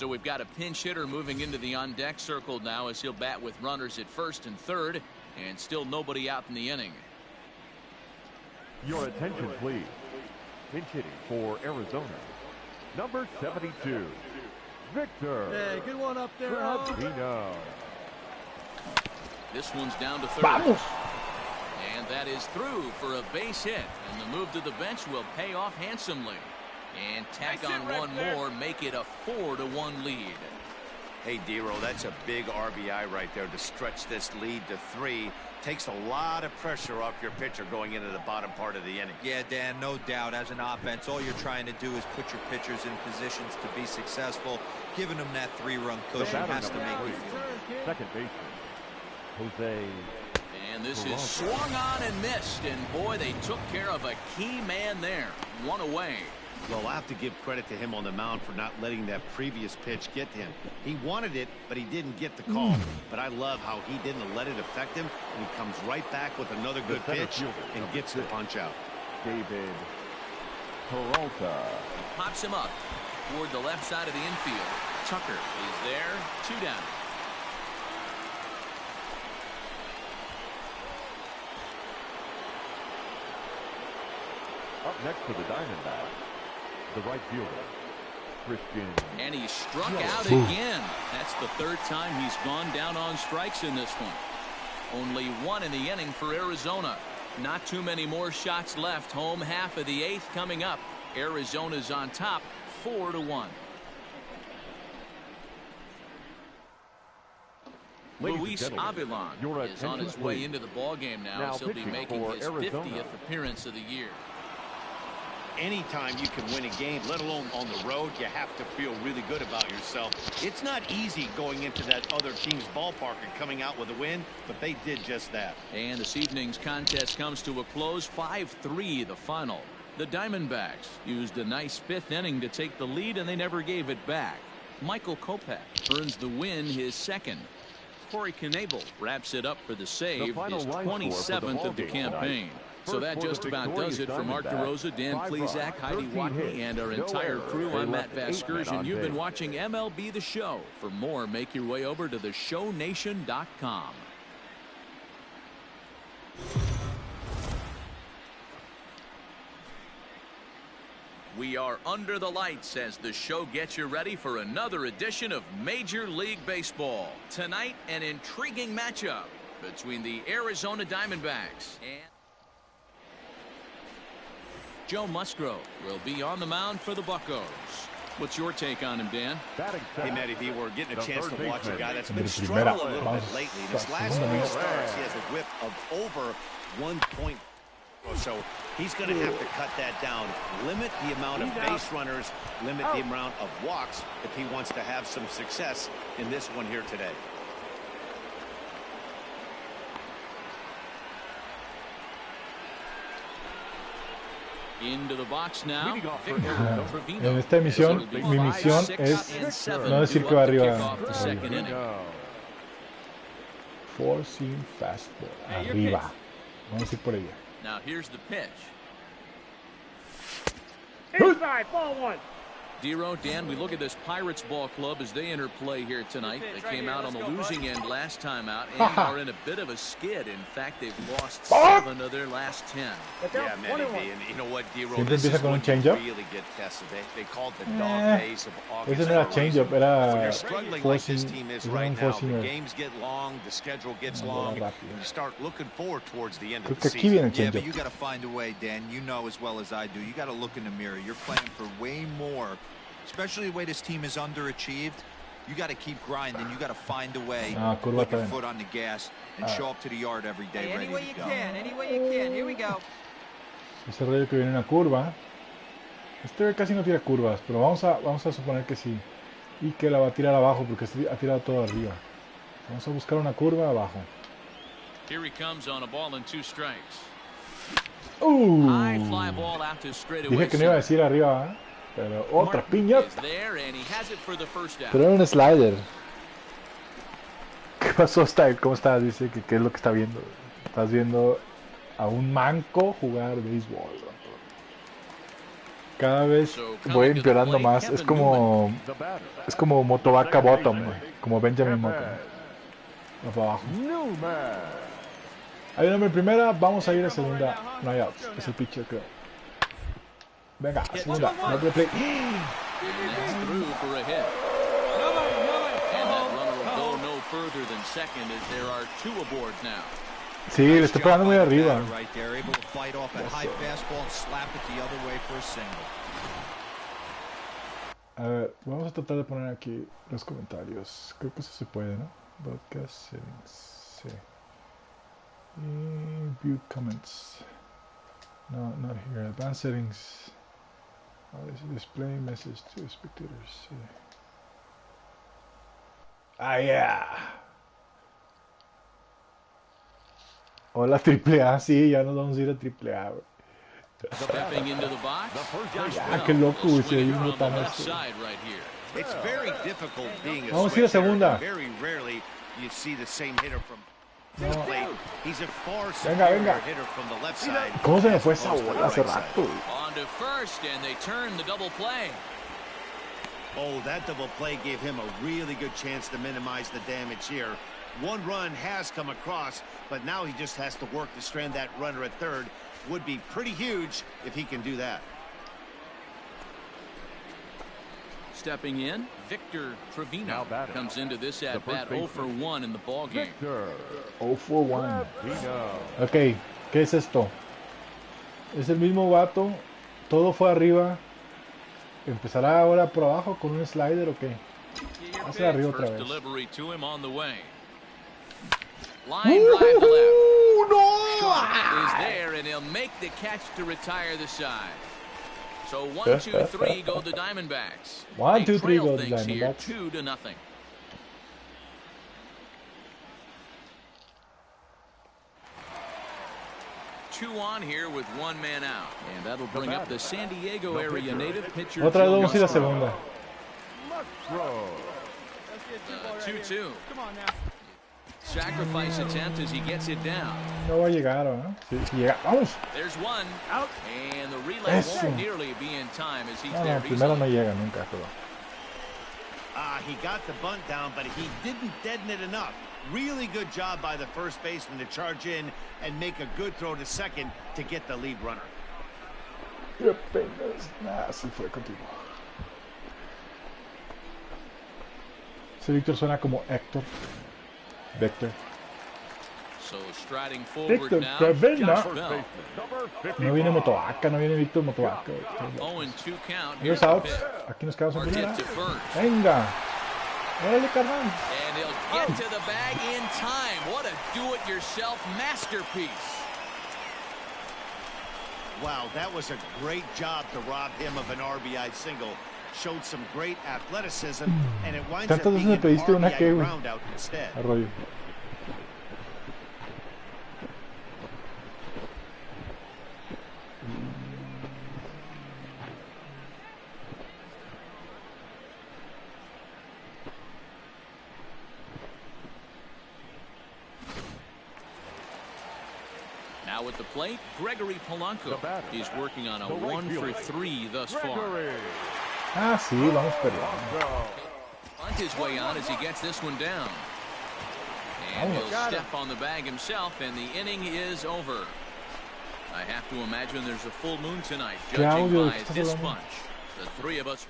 So we've got a pinch hitter moving into the on-deck circle now as he'll bat with runners at first and third, and still nobody out in the inning. Your attention, please. Pinch hitting for Arizona, number 72, Victor. Hey, good one up there. Trevino. This one's down to third. Vamos. And that is through for a base hit. And the move to the bench will pay off handsomely. And tack on one more, make it a 4-1 lead. Hey, Dero, that's a big RBI right there to stretch this lead to 3. Takes a lot of pressure off your pitcher going into the bottom part of the inning. Yeah, Dan, no doubt. As an offense, all you're trying to do is put your pitchers in positions to be successful. Giving them that 3-run cushion has to make you feel good. Second baseman, Jose. And this is swung on and missed. And boy, they took care of a key man there. One away. Well, I'll have to give credit to him on the mound for not letting that previous pitch get to him. He wanted it, but he didn't get the call. But I love how he didn't let it affect him, and he comes right back with another good pitch and gets the punch out. David Peralta. Pops him up toward the left side of the infield. Tucker is there. 2 down. Up next for the Diamondbacks, the right fielder, Christian. And he struck out again. That's the 3rd time he's gone down on strikes in this one. Only 1 in the inning for Arizona. Not too many more shots left. Home half of the 8th coming up. Arizona's on top, 4-1. Luis Avilan is on his way into the ballgame now, as he'll be making his 50th appearance of the year. Anytime you can win a game, let alone on the road, you have to feel really good about yourself. It's not easy going into that other team's ballpark and coming out with a win, but they did just that. And this evening's contest comes to a close, 5-3 the final. The Diamondbacks used a nice 5th inning to take the lead, and they never gave it back. Michael Kopech earns the win, his 2nd. Corey Knebel wraps it up for the save, his 27th of the campaign. So that just about does it for Mark DeRosa, Dan Plesac, Heidi Watney, and our entire crew. I'm Matt Vasgersian. You've been watching MLB The Show. For more, make your way over to theshownation.com. We are under the lights as the show gets you ready for another edition of Major League Baseball. Tonight, an intriguing matchup between the Arizona Diamondbacks and Joe Musgrove will be on the mound for the Buccos. What's your take on him, Dan? Hey, Matty V, we're getting a chance to watch a guy that's been struggling a little bit lately. In his last 3 starts, he has a whip of over 1 point. So he's going to have to cut that down, limit the amount of base runners, limit the amount of walks if he wants to have some success in this one here today. Into the box now. En esta emisión, mi misión es no decir que va arriba. Forcing fastball. Arriba. Vamos a ir por ella. Now here's the pitch. Inside, ball 1. Dero, Dan, we look at this Pirates ball club as they enter play here tonight. They came out on the losing end last time out and are in a bit of a skid. In fact, they've lost 7 of their last 10. Yeah, Matty V, and you know what, Dero, Siempre this is empieza con un when you change-up. really get tested. They called the dog days of August. Ese no era change-up, When era you're struggling like this forcing. team is Era right un now, forcing. the games get long, the schedule gets long, and you start looking forward towards the end of Creo the que aquí season. viene el Yeah, but change-up. you got to find a way, Dan. You know as well as I do. You got to look in the mirror. You're playing for way more, especially the way this team is underachieved. You got to keep grinding. You got to find a way, put your foot on the gas, and show up to the yard every day ready to go. Any way you can. Here we go. Ese rollo que viene una curva. Este casi no tira curvas, pero vamos a suponer que sí. Y que la va a tirar abajo porque ha tirado todo arriba. Vamos a buscar una curva abajo. Here he comes on a ball and 2 strikes. High fly ball out to straightaway. Dije que no iba a decir arriba, ¿eh? Pero otra piña. Pero era un slider. ¿Qué pasó, Style? ¿Cómo estás? Dice que qué es lo que está viendo. Estás viendo a un manco jugar béisbol. Cada vez voy empeorando más. Es como Motovaca Bottom, güey. Como Benjamin Button. Va para abajo. Hay un hombre en primera, vamos a ir a segunda. No hay outs. Es el pitcher, creo. Venga, segunda. No play. Sí, le estoy pegando muy arriba. A ver, vamos a tratar de poner aquí los comentarios. Creo que eso se puede, ¿no? Broadcast settings. Sí. Y view comments. No, not here. Advanced settings. Display message to spectators. Sí. Ah, yeah. Hola AAA, sí, ya nos vamos a ir a AAA, güey. Ya, qué loco, güey, si hay un botón así. Vamos a ir a segunda. No. Venga, venga. ¿Cómo se me fue esa bola hace rato? Oh, that double play gave him a really good chance to minimize the damage here. One run has come across, but now he just has to work to strand that runner at third. Would be pretty huge if he can do that. Stepping in, Victor Trevino comes into this at bat 0 for 1 in the ball game. 0 for 1. Ok, ¿qué es esto? Es el mismo vato, todo fue arriba. ¿Empezará ahora por abajo con un slider o qué? Hacia arriba otra vez. Line drive to left. No! Is there and he'll make the catch to retire the side. So 1, 2, 3 go the Diamondbacks. 1, 2, 3 go the Diamondbacks. 2-0. 2 on here with 1 man out, and that'll bring up the San Diego area native pitcher. Otra vez vamos a ir a segunda. 2-2. Come on now. Sacrifice attempt as he gets it down. No va a llegar, ¿no? Sí, llega. Vamos. There's one out, and the relay won't nearly be in time as he's there. Primero no llega nunca, pero. He got the bunt down, but he didn't deaden it enough. Really good job by the first baseman to charge in and make a good throw to second to get the lead runner. Qué penas. Sí fue contigo. Ese Víctor suena como Héctor. Vector. So striding forward now. No viene Motovaca, no viene Víctor Motovaca. 0-2 count. Los outs. Aquí nos quedamos en primera. Venga. Órale, carnal. And he'll get to the bag in time. What a do-it-yourself masterpiece. Wow, that was a great job to rob him of an RBI single. Showed some great athleticism, and it winds up being an RBI ground out instead. Arroyo. Now at the plate, Gregory Polanco. He's working on a 1 for 3 thus far. Ah, sí, vamos perdiendo. Punt his way on as he gets this one down. And he'll step on the bag himself, and the inning is over. I have to imagine there's a full moon tonight, judging by this bunch. The three of us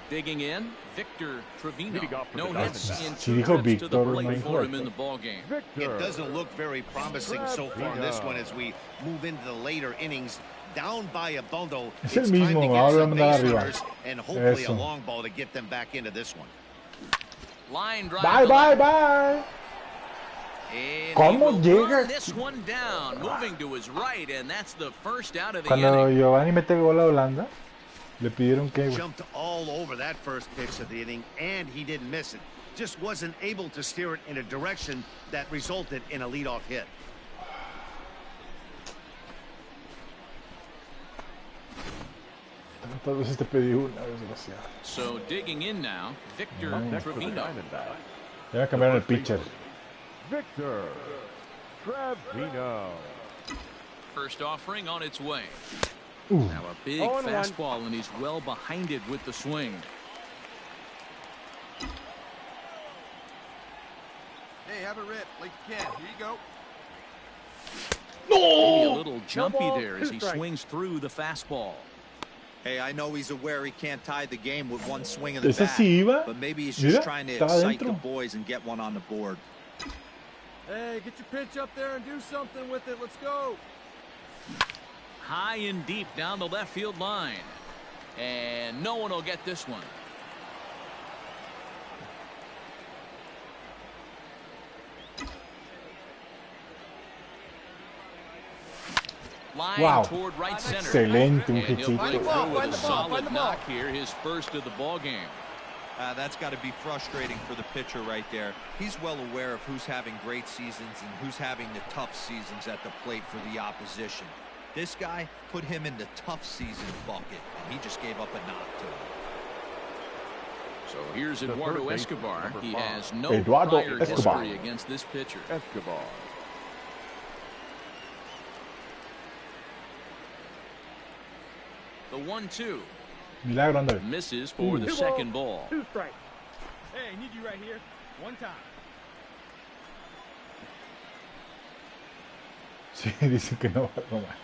digging in, Victor Trevino. No hits in 2 trips to the plate for him in the ball game. It doesn't look very promising so far in this one as we move into the later innings. Down by a bundle. Es el mismo, ahora vamos a andar arriba. And hopefully a long ball to get them back into this one. Line drive. Bye. ¿Cómo llega? This one down, moving to his right, and that's the first out of the Cuando inning. Giovanni mete gol a Holanda, le pidieron que jumped all over that first pitch of the inning, and he didn't miss it. Just wasn't able to steer it in a direction that resulted in a leadoff hit. Tantas veces te pedí una, desgraciado. So digging in now, Victor Trevino. Ya cambiaron el pitcher. Victor Trevino. First offering on its way. Ooh. Now a big fastball, and he's well behind it with the swing. Hey, have a rip like you can. Here you go. Maybe a little jumpy there as he swings through the fastball. Hey, I know he's aware he can't tie the game with one swing of the ¿Ese bat, sí iba? but maybe he's just trying to excite the adentro. boys and get one on the board. Hey, get your pitch up there and do something with it. Let's go. High and deep down the left field line. And no one will get this one. Line toward right center. Excelente, un And he'll break hitcito. through with a solid knock here, his first of the ball game. That's got to be frustrating for the pitcher right there. He's well aware of who's having great seasons and who's having the tough seasons at the plate for the opposition. This guy put him in the tough season bucket, and he just gave up a knock to him. So here's Eduardo Escobar. He has no Eduardo prior Escobar. history against this pitcher. Escobar. The 1-2 Milagro, anda. misses for the second ball. 2 strikes. Hey, I need you right here. One time. Sí, dicen que no va a tomar.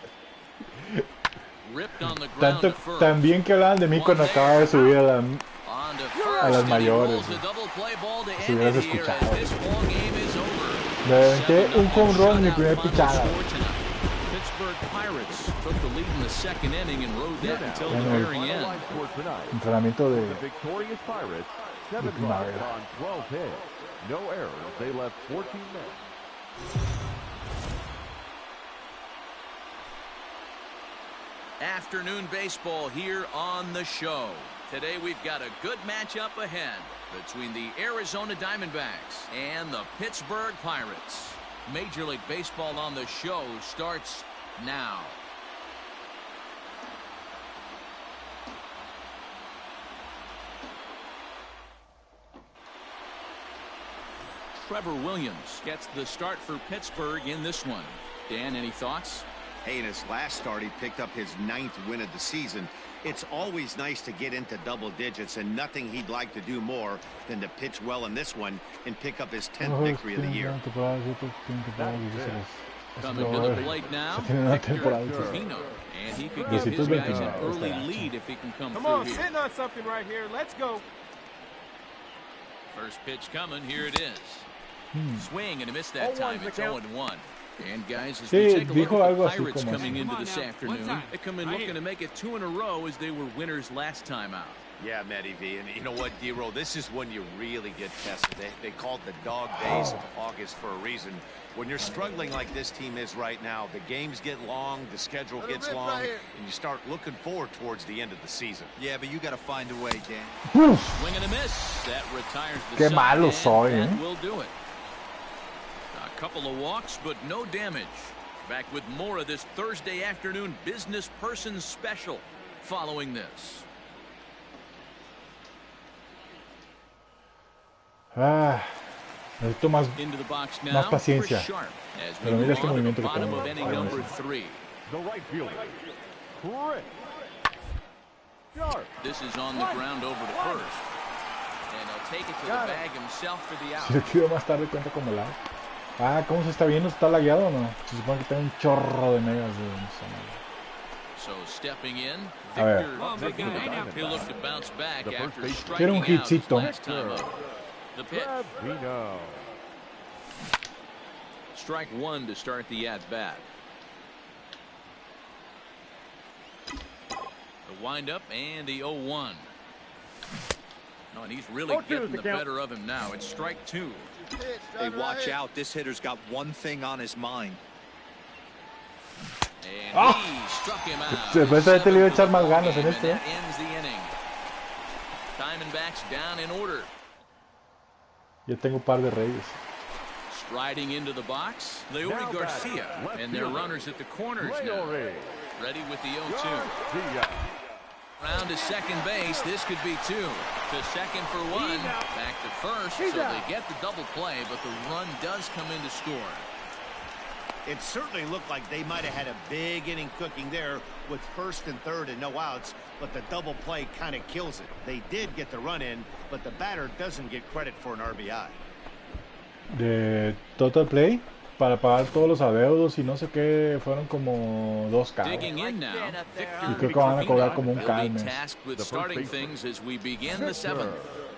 Ripped on the ground Tanto, to first. también que hablaban de mí cuando acababa de subir On to first, a las and he mayores. rolls the double play ball to Si end hubieras it here escuchado. as this ball game is over. Me aventé un home run en mi Shutout primer final pichada. score tonight. Pittsburgh Pirates took the lead in the second inning and rode that until the Bueno, very end. Entrenamiento The de victorious Pirates, 7 runs primavera. on 12 hits. No errors. They left 14 men. Afternoon baseball here on the show. Today we've got a good matchup ahead between the Arizona Diamondbacks and the Pittsburgh Pirates. Major League Baseball on the show starts now. Trevor Williams gets the start for Pittsburgh in this one. Dan, any thoughts? Hey, in his last start, he picked up his 9th win of the season. It's always nice to get into double digits, and nothing he'd like to do more than to pitch well in this one and pick up his 10th victory of the year. Coming to the plate now, Victor Pino, and he could give his guys an early lead if he can come through on, here. sitting on something right here. Let's go. First pitch coming, here it is. Swing and a miss that time. It's 0-1. And guys, as we take a look at the Pirates coming into this afternoon, they come in looking to make it 2 in a row as they were winners last time out. Yeah, Matty V, and you know what, D-Roll, this is when you really get tested. They call it the dog days of August for a reason. When you're struggling like this team is right now, the games get long, the schedule gets long, and you start looking forward towards the end of the season. Yeah, but you got to find a way, Dan. Swing and a miss. That retires the Qué side, malo and soy, that will do it. A couple of walks, but no damage. Back with more of this Thursday afternoon business person special following this. Necesito más, Into the box más now, paciencia. Chris Sharp, as we Pero mira move este on to the movimiento que bottom tengo. of inning number 3. The right fielder, Chris Sharp. This is on the ground over to first. And he'll take it to the bag himself for the Si le out. tiro más tarde cuenta como lag. ¿Cómo se está viendo? ¿Está lagueado o no? Se supone que tengo un chorro de megas de So stepping in, A ver. Victor Pino. He'll look to bounce back The after first base- Quiero un striking out his hitcito. last time up. The pitch. Pino. Strike 1 to start the at-bat. The windup and the 0-1. No, and he's really getting the better of him now. It's strike 2. Hey, watch out. This hitter's got one thing on his mind. And he struck him out. Supuestamente le iba a echar más ganas en And este, ¿eh? that ends the inning. Diamondbacks down in order. Ya tengo un par de reyes. Striding into the box, Leody Garcia, and their runners at the corners now. Ready with the 0-2. Round to second base. This could be 2. To second for 1. Back to first. So they get the double play, but the run does come in to score. It certainly looked like they might have had a big inning cooking there with first and third and no outs, but the double play kind of kills it. They did get the run in, but the batter doesn't get credit for an RBI. De total play, para pagar todos los adeudos y no sé qué, fueron como 2K. Y creo que van a cobrar como un K.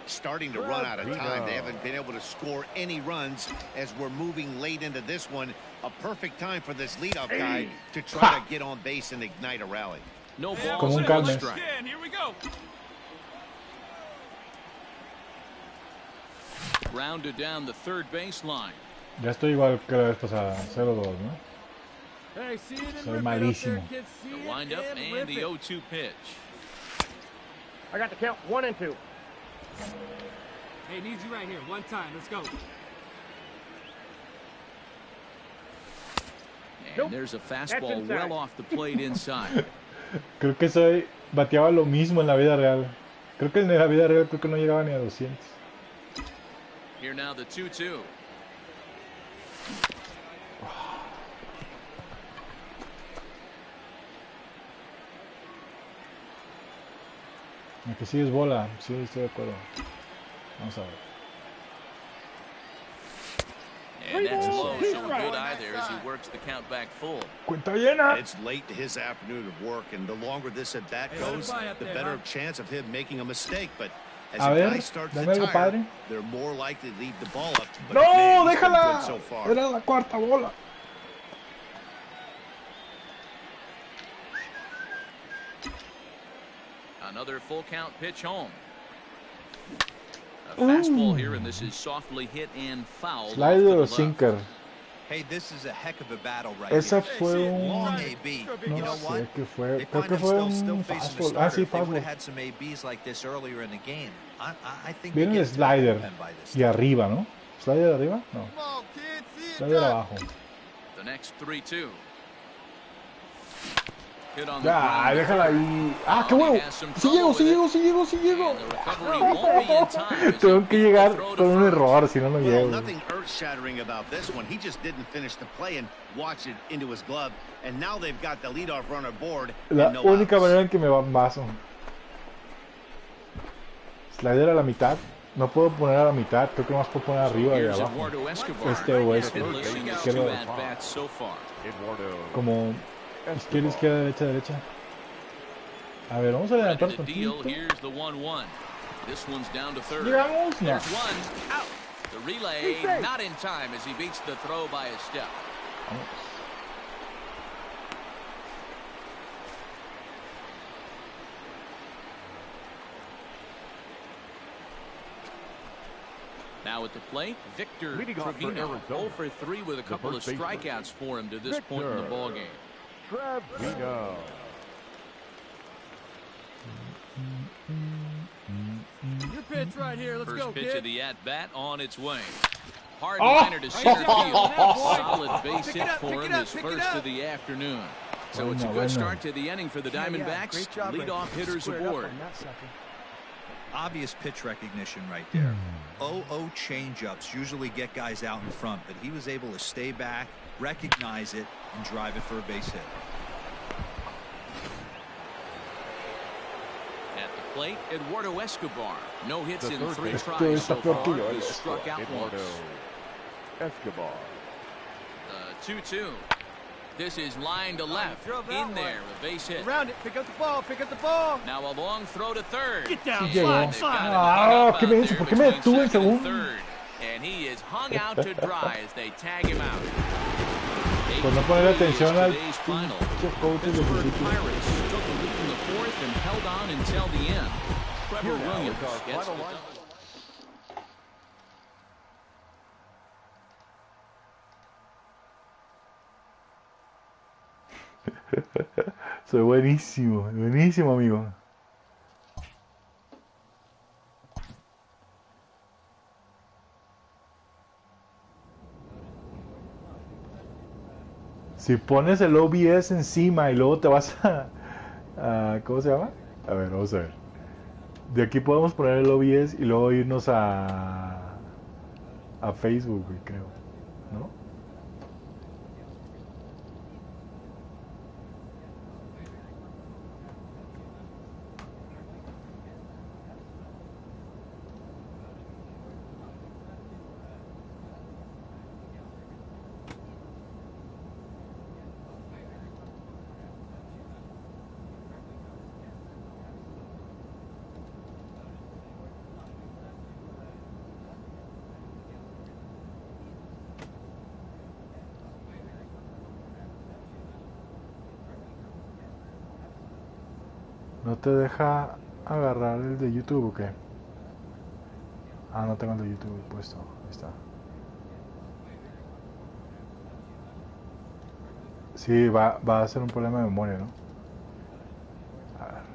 Starting to run out of time. They haven't been able to score any runs as we're moving late into this one. A perfect time for this leadoff guy to try to get on base and ignite a rally. No balls. Como un Carmen. Here we go. Rounded down the third baseline. Ya estoy igual que la vez pasada, 0-2, ¿no? Hey, see it and Soy rip it malísimo. up there, kids. See The it windup and and the rip it. 0-2 pitch. I got the count 1 and 2. Hey, need you right here. One time. Let's go. And there's a fastball well off the plate inside. Creo que bateaba lo mismo en la vida real. Creo que en la vida real creo que no llegaba ni a 200. Here now the 2-2. Que sí es bola, sí estoy de acuerdo. Vamos a ver. And that's low, so a good eye there as he works the count back full. Cuenta llena. It's late to his afternoon of work, and the longer this at bat goes, the better chance of him making a mistake. But as the guy starts to tire, they're more likely to leave the ball up. No, déjala. So far. Era la cuarta bola. Another full count pitch home. A fastball here, and this is softly hit and fouled. Slider o sinker. Hey, this is a heck of a battle right Esa here. fue un... Long AB. No You know what? sé qué fue. They Creo find que fue themselves still un facing the fastball. Ah, starter. sí, If they would fastball. have had some ABs like this earlier in the game, I think Viene they el get to slider the bullpen by this y arriba, ¿no? ¿Slider arriba? No. Come on, kids. See it Slider done. abajo. The next 3-2. Hit on the Ya, ground. déjala ahí. Ah, qué bueno. Sí llego, sí llego, sí llego, sí llego. And the recovery won't be in time as Tengo he que beats the llegar throw to con un first. error, si no, no Well, llego. nothing earth-shattering about this one. He just didn't finish the play and watch it into his glove. And now they've got the leadoff runner aboard. La and no única outs. manera en que me va vaso. Slider a la mitad. No puedo poner a la mitad. Creo que más puedo poner arriba y Here's abajo. Eduardo Escobar. Este o este. Hitless in his Quiero 2 at-bats so far. Eduardo. como izquierda, izquierda, derecha, derecha. A ver, vamos a Ready levantar to deal. tantito. Here's the 1-1. This one's down to third. Llegamos, no. There's one out. The relay not in time as he beats the throw by a step. Vamos. Now at the plate, Victor Leading off for Trevino, Arizona, 0 for 3 with a couple of first baseman, strikeouts for him to this point in the Victor ballgame. Trevino. Your pitch right here. Let's First go, pitch kid. of the at-bat on its way. Hard Oh! liner to center field. boy. Solid base Pick hit it up, for pick him it up, his pick it first up. of the afternoon. So Bueno, it's a good bueno. start to the inning for the Diamondbacks. Great job, Leadoff hitters Squared up aboard. on that sucker. Obvious pitch recognition right there. 0-0 changeups usually get guys out in front, but he was able to stay back, recognize it, and drive it for a base hit. At the plate, Eduardo Escobar. No hits The in third 3 base. tries so Esto está far. peor que yo, He's esto. struck out Eduardo once. Escobar. 2-2. This is line to left. throw that In one. there, a base hit. Around it. Pick up the ball. Pick up the ball. Now a long throw to third. Get down, And slide, they've slide. got him Ah, hung up qué out menso, there ¿por qué me between detuve en second and segundo? third. And he is hung out to dry as they tag him out. Por no poner atención al Today's final. pinche coach de Pittsburgh principio. Pirates took the lead in the fourth and held on until the end. Trevor Here now Williams is our gets final the line. double. Soy buenísimo, buenísimo, amigo. Si pones el OBS encima y luego te vas ¿cómo se llama? A ver, vamos a ver. De aquí podemos poner el OBS y luego irnos a Facebook, creo, ¿no? ¿No te deja agarrar el de YouTube o qué? Ah, no tengo el de YouTube puesto. Ahí está. Sí, va a ser un problema de memoria, ¿no? A ver.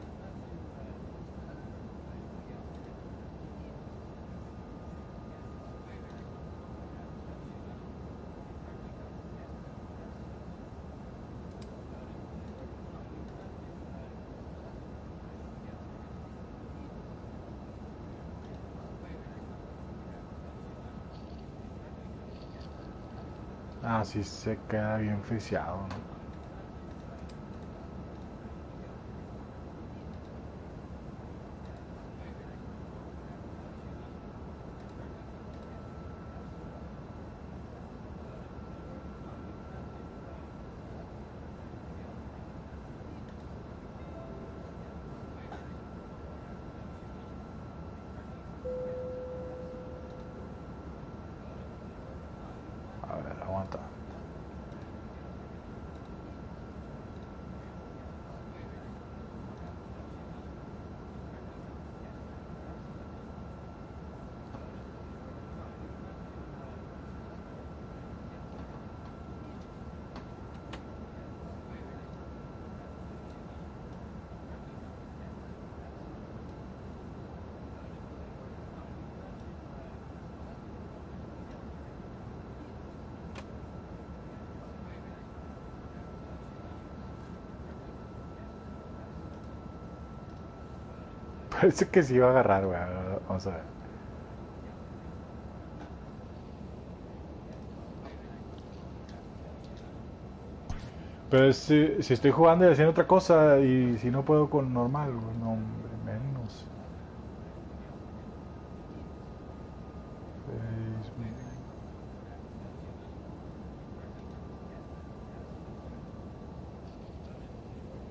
Ah, sí se queda bien friseado, ¿no? A ver, aguanta. Parece que sí va a agarrar, güey. Vamos a ver. Pero si estoy jugando y haciendo otra cosa y si no puedo con normal, güey, no, hombre, menos.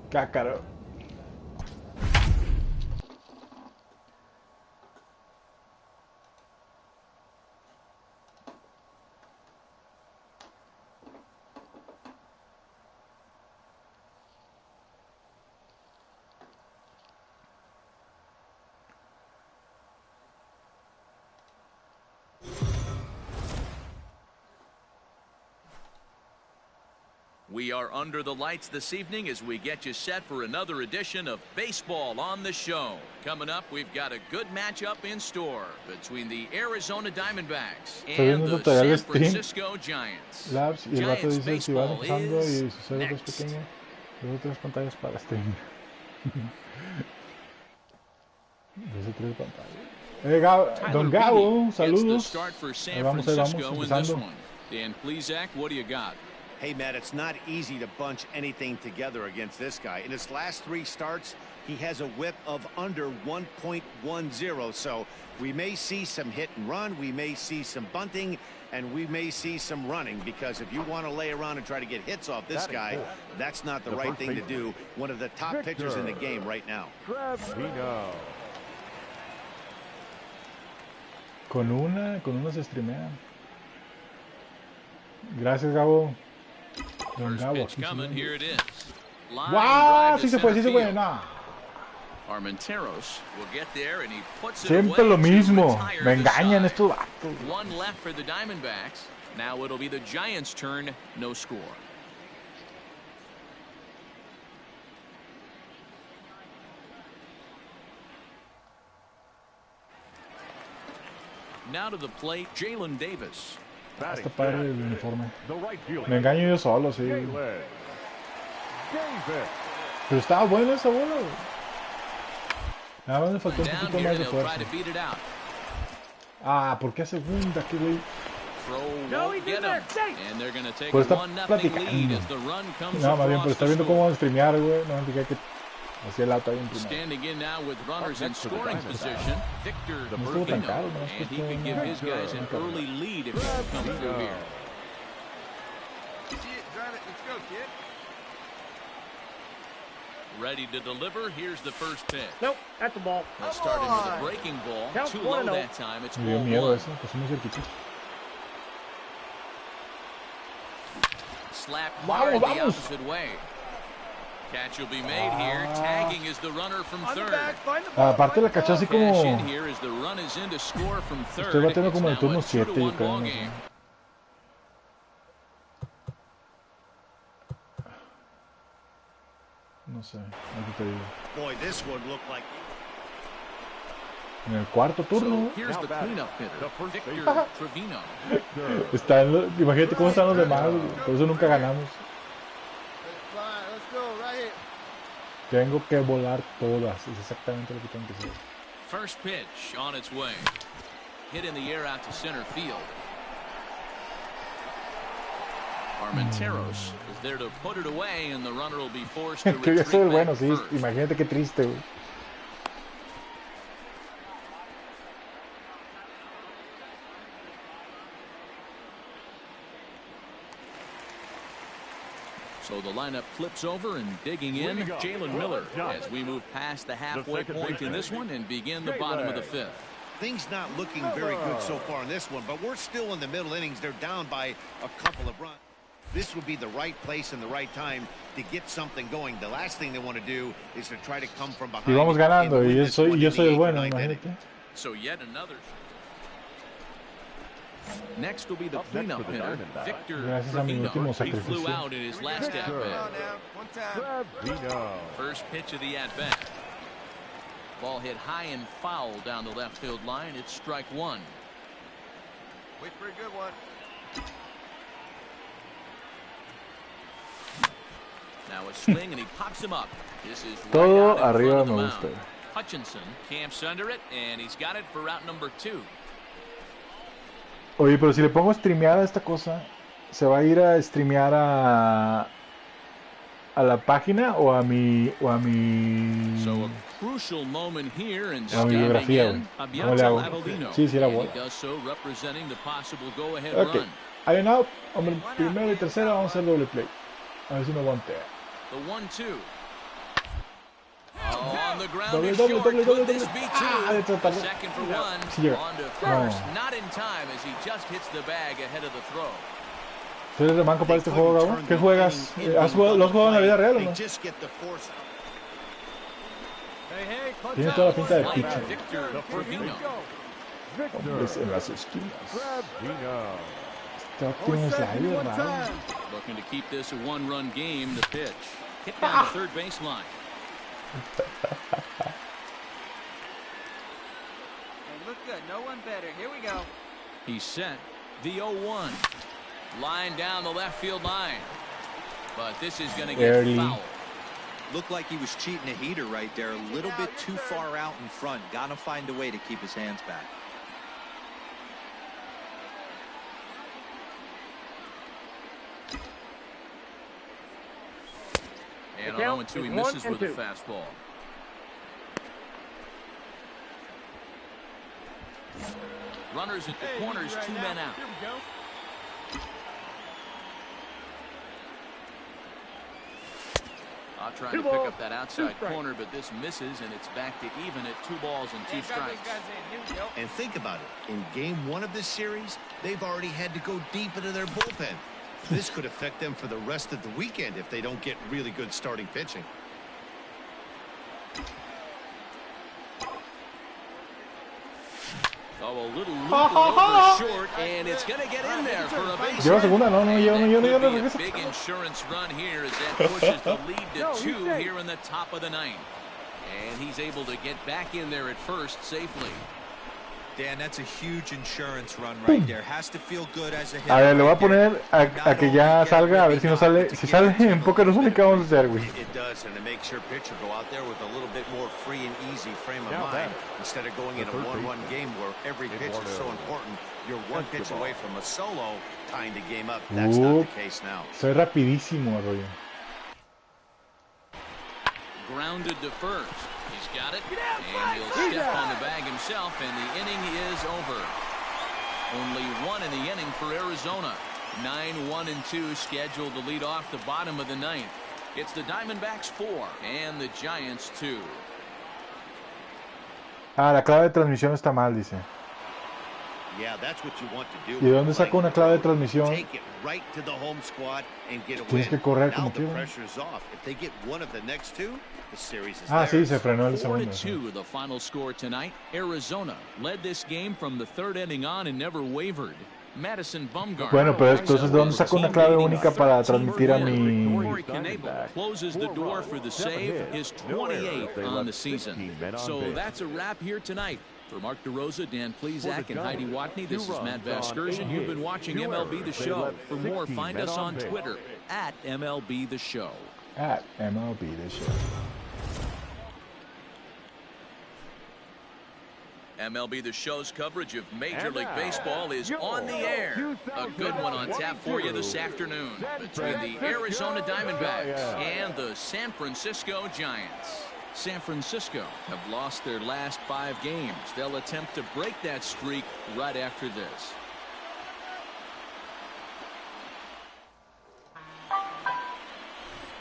Cácaro. We are under the lights this evening as we get you set for another edition of Baseball on the Show. Coming up, we've got a good matchup in store between the Arizona Diamondbacks and the San Francisco Giants. Labs, y el vato dice si van empezando y sucede que es pequeño, dos o tres pantallas para stream. Dos o tres pantallas. Don Gabo, saludos. Ahí vamos empezando. Dan Plesac, what do you got? Hey, Matt, it's not easy to bunch anything together against this guy. In his last 3 starts, he has a whip of under 1.10. So we may see some hit and run, we may see some bunting, and we may see some running, because if you want to lay around and try to get hits off this guy, that's not the right thing to do. One of the top pitchers in the game right now. Con una se streamean. Gracias, Gabo. Don Gabo, aquí ¡wow! Sí se puede, no. Siempre lo mismo. Me engañan estos vatos. One left for the Diamondbacks. Now it'll be the Giants' turn. No score. Now to the plate, Jalen Davis. Está padre el uniforme. Me engaño yo solo, sí. Pero estaba bueno esa bola. Nada más me faltó un poquito más de fuerza. Ah, ¿por qué segunda? ¿Qué güey? Pues está platicando. No, más bien, pero está viendo cómo streamear, güey. No me fijé que hacía el auto ahí en primera. No estuvo tan caro, no estuvo Ready to deliver. Here's the first pitch. Nope, that's the ball. Starting with a breaking ball. Too low that time. It's me dio miedo eso, pues muy cerquita. Slap hard the opposite way. Catch will be made here. Tagging is the runner from third. Aparte la cachó así como... Cash in here as the run is in to score from third. Estoy batiendo como en el It's now turno a 7, yo 2-1 creo. ball No game. sé. No sé, aquí te digo. Boy, this one looked like... En el cuarto turno. So here's the cleanup hitter, Victor Trevino. Está en imagínate cómo están los demás, por eso nunca ganamos. Tengo que volar todas, es exactamente lo que tengo que hacer. First pitch on its way. Hit in the air out to center field. Armenteros is there to put it away, and the runner will be forced to Que yo soy el retreat bueno, back sí, first. imagínate qué triste, güey. So the lineup flips over and digging in, Jalen Miller, as we move past the halfway point in this one and begin the bottom of the fifth. Things not looking very good so far in this one, but we're still in the middle innings. They're down by a couple of runs. This would be the right place and the right time to get something going. The last thing they want to do is to try to come from behind. Y vamos ganando, y yo soy el bueno, imagínate. So yet another. Next will be the cleanup hitter, Victor Trevino. He flew out in his last at-bat. First pitch of the at-bat. Ball hit high and foul down the left field line. It's strike one. Wait for a good one. Now a swing and he pops him up. This is right Todo out in front arriba of the me mound. gusta. Hutchinson camps under it, and he's got it for route number 2. Oye, pero si le pongo streamear a esta cosa, ¿se va a ir a streamear a la página o a mi So a crucial moment here and a mi biografía, güey? ¿Cómo le hago? Sí, sí, la bola. He does so, representing the possible go-ahead Ok, run. hay un out, hombre, primero y tercero, vamos a hacer doble play. A ver si me aguantea. The 1-2. Oh, on the ground Doble, is doble, short. doble, Could doble, this doble. be Ah, de two? tratar. Second for one. Sí llega. On to No. first. Not in time as he just hits the bag ahead of the throw. ¿Tú eres de manco para este juego, Gabo? ¿Qué juegas? ¿Lo has jugado en la vida real o no? Tienes toda la pinta de pitcher. Victor Trevino. Hombres en las esquinas. Este tiene un slider raro. Looking to keep this a one-run game. The pitch. Hit down the third baseline. Look good. No one better. Here we go. He's set. The 0-1. Line down the left field line. But this is going to get foul. Looked like he was cheating a heater right there. A little bit too far out in front. Got to find a way to keep his hands back. And on 0-2, he misses with a fastball. Runners at the corners, 2 men out. Trying to pick up that outside corner, but this misses, and it's back to even at 2 balls and 2 strikes. And think about it. In game 1 of this series, they've already had to go deep into their bullpen. This could affect them for the rest of the weekend if they don't get really good starting pitching. Oh, a little loop over short, and it's going to get in there for a base hit. No, Big insurance run here as that pushes the lead to 2 here in the top of the 9th. And he's able to get back in there at first safely. Dan, that's a huge insurance run right there. Has to feel good as a hitter. A ver, le voy a poner a que ya salga, a ver si no sale. Si sale en poker no sale, ¿qué vamos a hacer, güey? It does, and it makes your pitcher go out there with a little bit more free and easy frame of mind instead of going in a one-run game where every pitch is so important. You're one pitch away from a solo tying the game up. That's not the case now. Soy rapidísimo, Arroyo. Grounded to first. He's got it, and he'll step on the bag himself, and the inning is over. Only 1 in the inning for Arizona. 9-1-2 scheduled to lead off the bottom of the 9th. It's the Diamondbacks 4 and the Giants 2. Ah, la clave de transmisión está mal, dice. Yeah, that's what you want to do. ¿Y de dónde saco una clave de transmisión? Take it right to the home squad and get a Tienes que win. correr Now como the quiera. pressure's off. If they get one of the next two, the series is Ah, sí, theirs. se frenó el 4-2, segundo. the final score tonight. Arizona led this game from the third inning on and never wavered. Madison Bumgarner. Bueno, pero entonces ¿de dónde saco una clave única para transmitir a mi? Corey Knebel closes the door for the save, his 28th on the season. So that's a wrap here tonight. For Mark DeRosa, Dan Plezak, and Heidi Watney, this is Matt Vasgersian. You've been watching MLB The Show. For more, find us on Twitter at MLB The Show. At MLB The Show. MLB The Show's coverage of Major League Baseball is on the air. A good one on tap for you this afternoon between the Arizona Diamondbacks and the San Francisco Giants. San Francisco have lost their last 5 games. They'll attempt to break that streak right after this.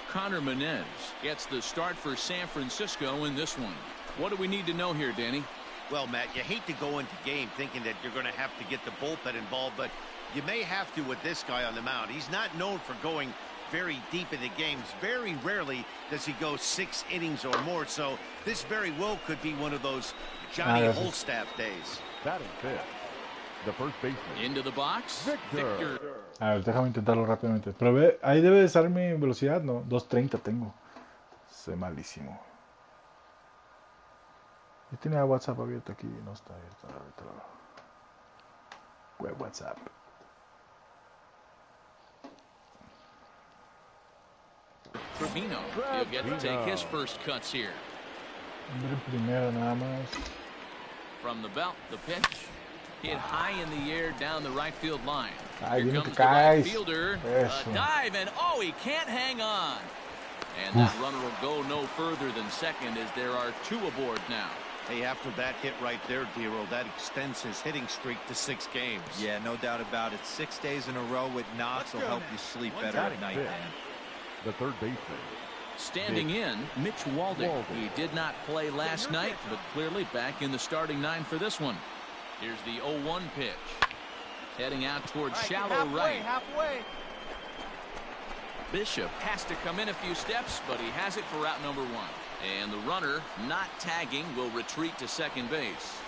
Connor Menez gets the start for San Francisco in this one. What do we need to know here, Danny? Well, Matt, you hate to go into game thinking that you're going to have to get the bullpen involved, but you may have to with this guy on the mound. He's not known for going very deep in the games. Very rarely does he go 6 innings or more, so this very well could be one of those Johnny Holstaff days. That is it. The first baseman. Into the box. Victor. A ver, déjame intentarlo rápidamente. Pero ve, ahí debe de estar mi velocidad, ¿no? 230 tengo. Soy malísimo. Yo tenía WhatsApp abierto aquí, no está abierto. Ahorita lo veo. Web WhatsApp. Trevino, he'll get to take his first cuts here. Hombre primero nada más. From the belt, the pitch. Hit high in the air down the right field line. Ay, Here dime comes que the right caes. fielder. Eso. A dive, and oh, he can't hang on. And that runner will go no further than second as there are 2 aboard now. Hey, after that hit right there, Dero, that extends his hitting streak to 6 games. Yeah, no doubt about it. 6 days in a row with knocks will help you sleep better at night, man. The third baseman. Standing in, Mitch Waldick. He did not play last night, but clearly back in the starting 9 for this one. Here's the 0-1 pitch. Heading out towards shallow right. Halfway. Bishop has to come in a few steps, but he has it for out number 1. And the runner, not tagging, will retreat to second base.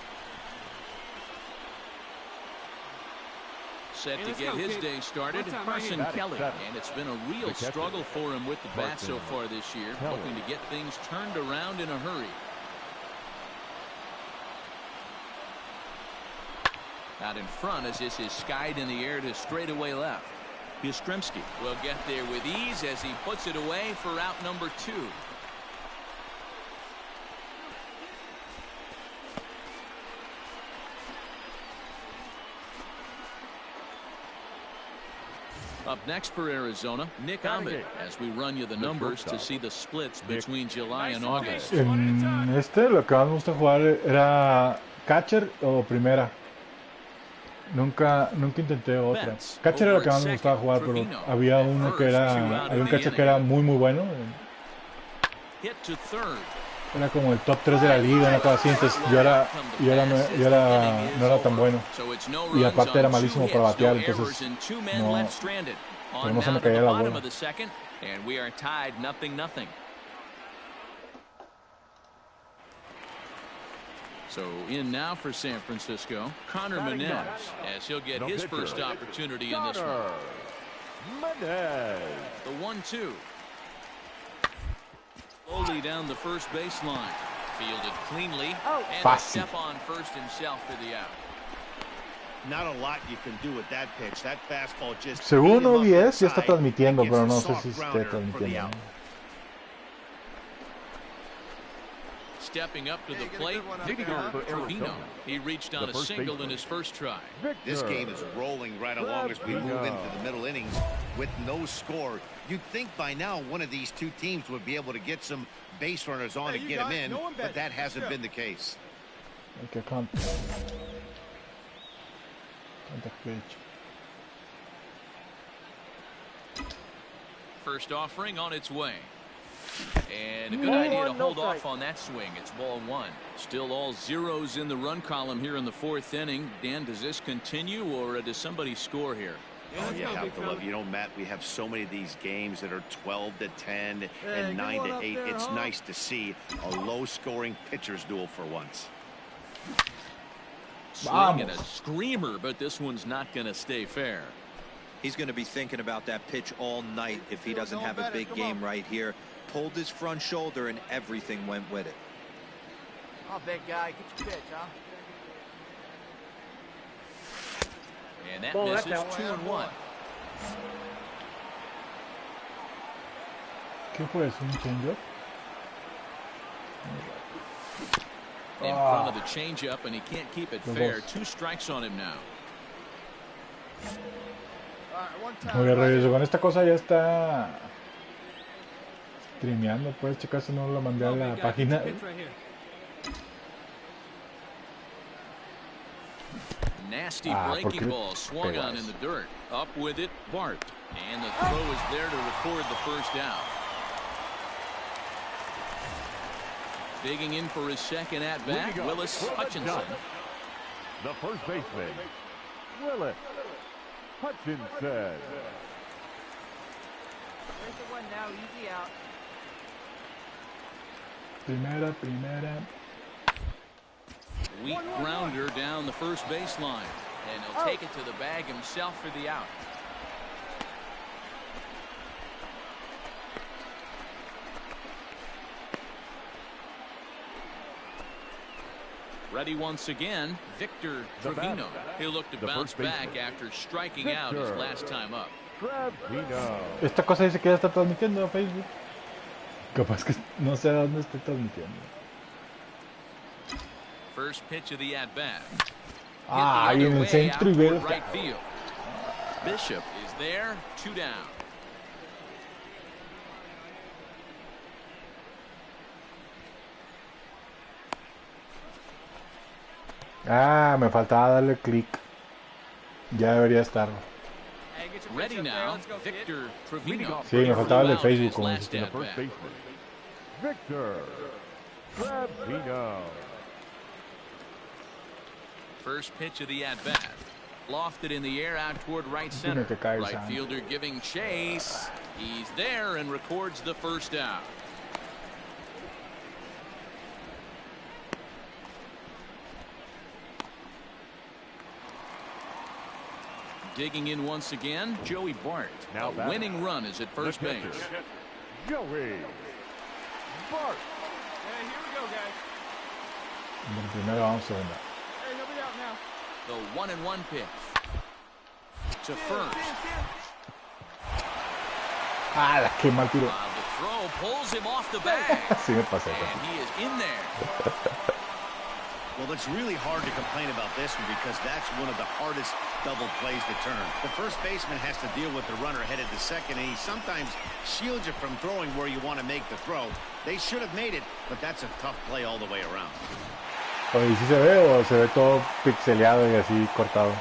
Set to get his day started, Carson Kelly. And it's been a real struggle for him with the bat so far this year, looking to get things turned around in a hurry. Out in front as this is skied in the air to straightaway left. Yastrzemski will get there with ease as he puts it away for out number 2. Up next for Arizona, Nick Ahmed, as we run you the numbers to see the splits between July and August. En este, lo que más me gusta jugar era catcher o primera. Nunca intenté otra. Catcher era lo que más me gustaba jugar, pero había un catcher que era muy bueno. Era como el top 3 de la liga, una cosa así, entonces yo no era tan bueno. Y aparte era malísimo para batear, entonces no se me caía la bola. So in now for San Francisco, Connor Menez, as he'll get his first opportunity in this one. The 1-2. Slowly down the first baseline. Fielded cleanly. And a step on first himself for the out. Not a lot you can do with that pitch. That fastball just. Según OBS ya está transmitiendo, pero no sé si esté transmitiendo. Stepping up to the plate, Victor Trevino. He reached on a single in his first try. This game is rolling right along as we move into the middle innings with no score. You'd think by now one of these 2 teams would be able to get some base runners on to get them in, but that hasn't been the case. Okay, contact pitch. First offering on its way. And a good idea to hold off on that swing. It's ball one. Still all zeros in the run column here in the fourth inning. Dan, does this continue or does somebody score here? Oh, you have to love, you know, Matt, we have so many of these games that are 12-10 and 9-8. It's nice to see a low-scoring pitcher's duel for once. Swinging a screamer, but this one's not going to stay fair. He's going to be thinking about that pitch all night if he doesn't have a big game right here. Pulled his front shoulder and everything went with it. Oh, big guy, get your pitch, huh? And that misses 2-1. ¿Qué fue eso? ¿Un changeup? In front of the changeup, and he can't keep it fair. 2 strikes on him now. Oye, regreso con esta cosa, ya está streameando. Puedes checar si no lo mandé a la página. Nasty breaking ball swung on in the dirt. Up with it, Bart. And the throw is there to record the first out. Digging in for his second at-bat, Willis Hutchinson. The first baseman, Willis Hutchinson. There's the one now, easy out. Primera. Weak grounder down the first baseline. And he'll take it to the bag himself for the out. Ready once again, Victor Trevino. He'll look to bounce back after striking out his last time up. Esta cosa dice que ya está transmitiendo a Facebook. Capaz que no sé a dónde esté transmitiendo. First pitch of the at-bat. Ahí en el centro y veo. Right field. Bishop is there, 2 down. Me faltaba darle clic. Ya debería estar. Ready now, Victor Trevino. Sí, me faltaba el de Facebook. Como Victor Trevino. First pitch of the at-bat. Lofted in the air out toward right center. Right fielder giving chase. He's there and records the first out. Digging in once again, Joey Bart. Now a winning run is at first base. Joey Bart. Hey, here we go, guys. Primero vamos a ver. Hey, he'll be out now. The 1-1 pitch. To first. Qué mal tiro. The throw pulls him off the bag. Sí me pasé. And he is in there. Well, it's really hard to complain about this one because that's one of the hardest double plays to turn. The first baseman has to deal with the runner headed to second, and he sometimes shields you from throwing where you want to make the throw. They should have made it, but that's a tough play all the way around. Oye, ¿sí se ve o se ve todo pixeleado y así cortado?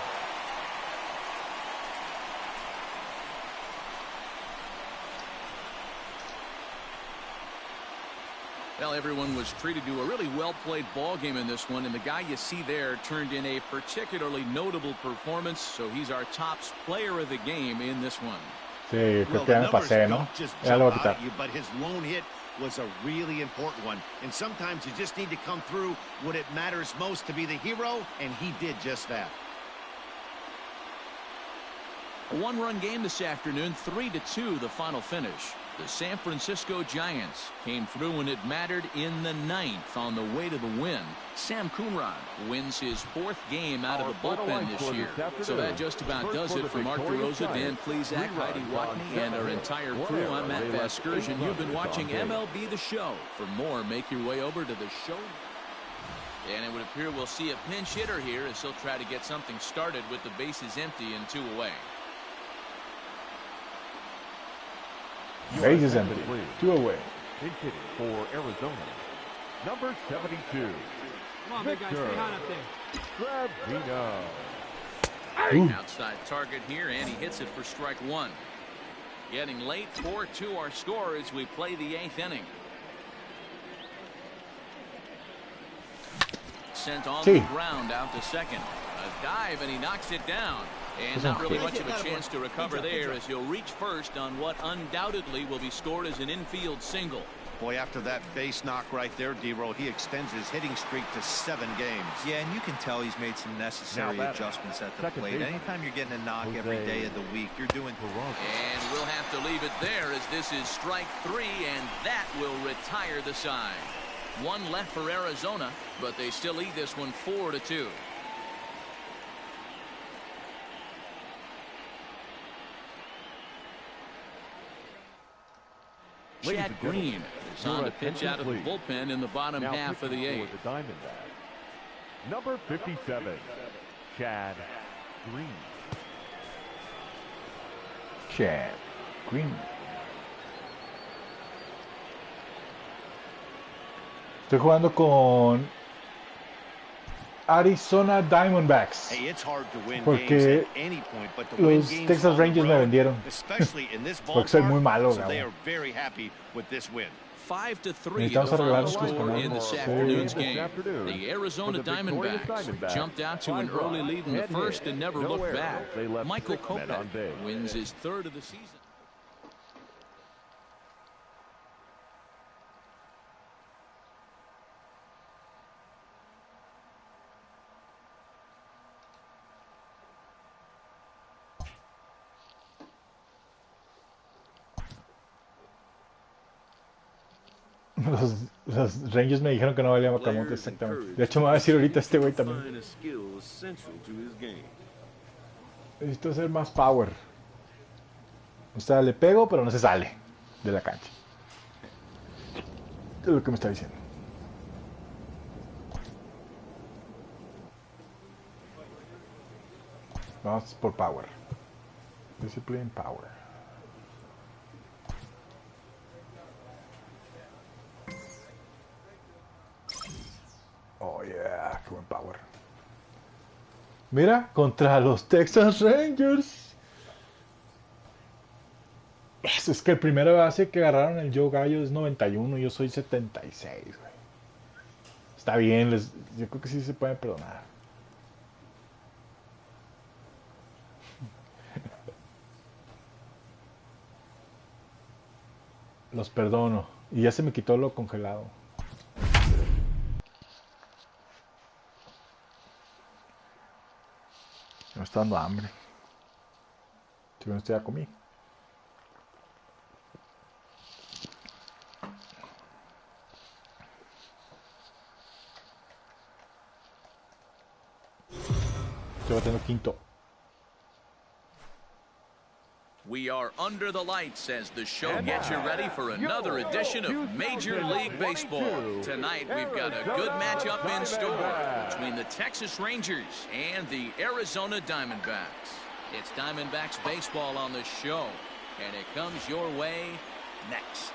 Well, everyone was treated to a really well-played ball game in this one, and the guy you see there turned in a particularly notable performance, so he's our top player of the game in this one. Sí, creo que ya me pasé, ¿no? Ya lo voy a quitar. But his lone hit was a really important one, and sometimes you just need to come through when it matters most to be the hero, and he did just that. A one-run game this afternoon, 3-2 the final finish. The San Francisco Giants came through when it mattered in the 9th on the way to the win. Sam Coonrod wins his 4th game out of the bullpen this year. So that just about does it for Mark DeRosa, Dan Plesac, Heidi Watney, and our entire crew. I'm Matt Vasgersian. You've been watching MLB The Show. For more, make your way over to the show. And it would appear we'll see a pinch hitter here as he'll try to get something started with the bases empty and 2 away. Bases empty. 2 away. In hitting for Arizona, number 72. Come on, big guy, stay hot up there. Trevino. Outside target here, and he hits it for strike 1. Getting late, 4-2 our score as we play the 8th inning. Sent on the ground out to second. A dive and he knocks it down. And not really much of a chance to recover there as he'll reach first on what undoubtedly will be scored as an infield single. Boy, after that base knock right there, D-Roll, he extends his hitting streak to 7 games. Yeah, and you can tell he's made some necessary adjustments at the plate. Anytime you're getting a knock every day of the week, you're doing heroic. And we'll have to leave it there as this is strike 3, and that will retire the side. One left for Arizona, but they still lead this one 4-2. Chad Green is on the pitch out of the bullpen in the bottom half of the 8th. The Diamondbacks. Number 57, Chad Green. Chad Green. Estoy jugando con Arizona Diamondbacks. Hey, it's hard to win porque games at any point, but to win los games Texas Rangers me vendieron. especially in this Porque soy muy malo, so they are very happy with this win. 5-3 the final score in this afternoon's game. The Arizona Diamondbacks jumped out to an early lead in the first and never looked back. Michael Kopech wins his 3rd of the season. Los Rangers me dijeron que no valía Bakamote, exactamente. De hecho, me va a decir ahorita este güey también. Necesito hacer más power. O sea, le pego, pero no se sale de la cancha. Es lo que me está diciendo. Vamos por power. Discipline, power. Oh yeah, qué buen power. Mira, contra los Texas Rangers. Es que el primero base que agarraron el Joe Gallo es 91, yo soy 76, güey. Está bien, yo creo que sí se pueden perdonar. Los perdono. Y ya se me quitó lo congelado. Me está dando hambre. Si no estoy ya comí. Estoy batiendo quinto. We are under the lights as the show gets you ready for another edition of Major League Baseball. Tonight we've got a good matchup in store between the Texas Rangers and the Arizona Diamondbacks. It's Diamondbacks baseball on the show, and it comes your way next.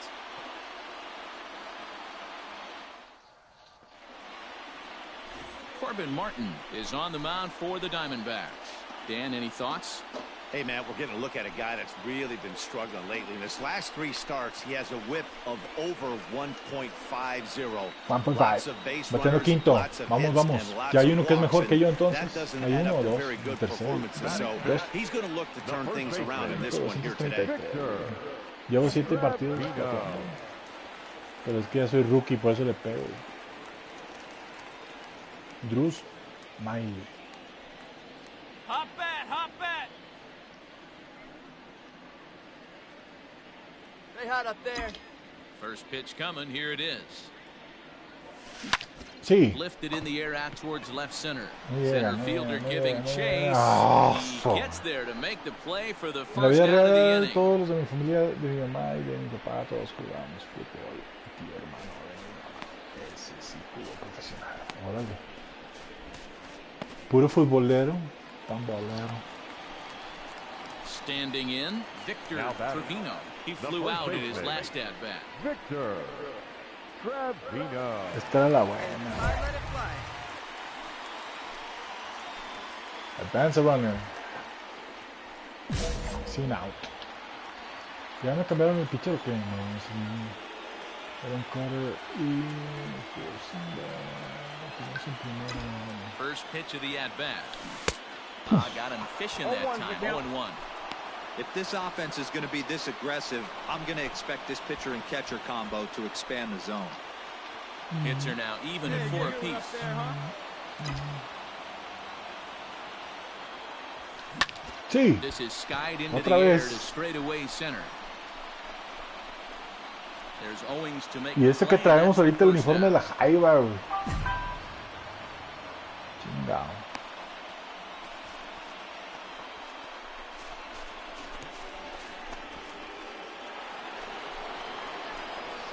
Corbin Martin is on the mound for the Diamondbacks. Dan, any thoughts? Hey, Matt, we're getting a look at a guy that's really been struggling lately. In his last 3 starts, he has a whip of over 1.50. 1.5. Batiendo quinto. Vamos, vamos. Ya hay uno que es mejor que yo entonces. Hay uno o dos. El tercero. He's going to look to turn things around in this one here today. Llevo 7 partidos. Pero es que ya soy rookie, por eso le pego. Drews Miley. Hop bat, hop bat. Stay hot up there. First pitch coming. Here it is. Sí. Lifted in the air out towards left center. Yeah, Center fielder giving chase. He gets there to make the play for the En la first vida out of the real, inning. todos los de mi familia, de mi mamá y de mi papá, todos jugamos fútbol. Mi tío hermano de mi mamá, ese sí jugó profesional. Órale. Puro futbolero, tambolero. Standing in, Victor Trevino. He flew out in his last at-bat. Victor Trevino. Esta era la All buena. right, let it fly. Advance a runner. Sin out. ¿Ya me cambiaron el pitcher o qué? No, es Aaron Carter y... First pitch of the at-bat. Got him fishing that time. 0-1. If this offense is going to be this aggressive, I'm going to expect this pitcher and catcher combo to expand the zone. Hits are now even at 4 apiece. Sí. This is skied into Otra the air vez. to straightaway center. There's Owings to make Y este que traemos ahorita el uniforme de la Jaiba, güey. Chingado.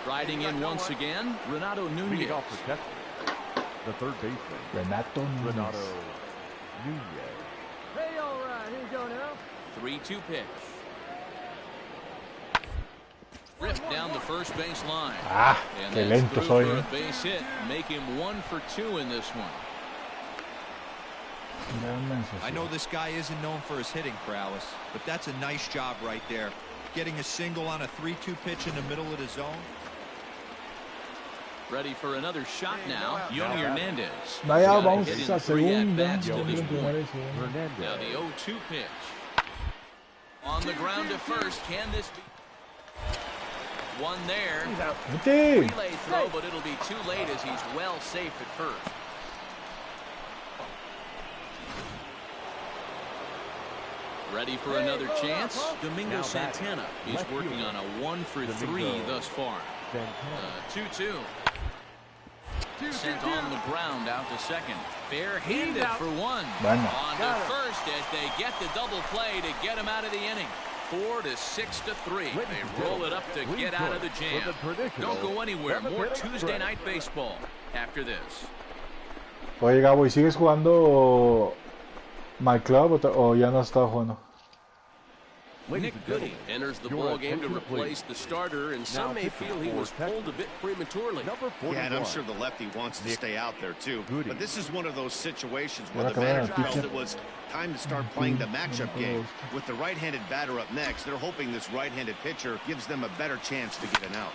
Riding in once again, Renato Nunez. Leading off for Texas, the third baseman, Renato Nunez. Hey, all right, here we go now. 3-2 pitch. Ripped down the first base line. Ah, and qué that's lento through soy. for a base hit, make him 1 for 2 in this one. I know this guy isn't known for his hitting prowess, but that's a nice job right there. Getting a single on a 3-2 pitch in the middle of the zone. Ready for another shot now, Yoni Hernandez. Vaya, Got a vamos hit in a 3 segunda. at-bats to this point. Hernandez. Now the 0-2 pitch. On the ground to first, can this be? One there. Vete. Relay throw, but it'll be too late as he's well safe at first. Ready for another chance? Domingo Santana. He's working on a 1 for 3 thus far. 2-2. Sent on the ground out to second. Barehanded for 1. Bueno. On to first as they get the double play to get him out of the inning. 4-6-3. They roll it up to get out of the jam. Don't go anywhere. More Tuesday Night Baseball after this. Oye, Gabo, ¿y sigues jugando My Club o ya no has estado jugando? Nick Goody enters the ball game to replace the starter, and some may feel he was pulled a bit prematurely. Yeah, and I'm sure the lefty wants to stay out there too. But this is one of those situations where the manager felt it was time to start playing the matchup game. With the right-handed batter up next, they're hoping this right-handed pitcher gives them a better chance to get an out.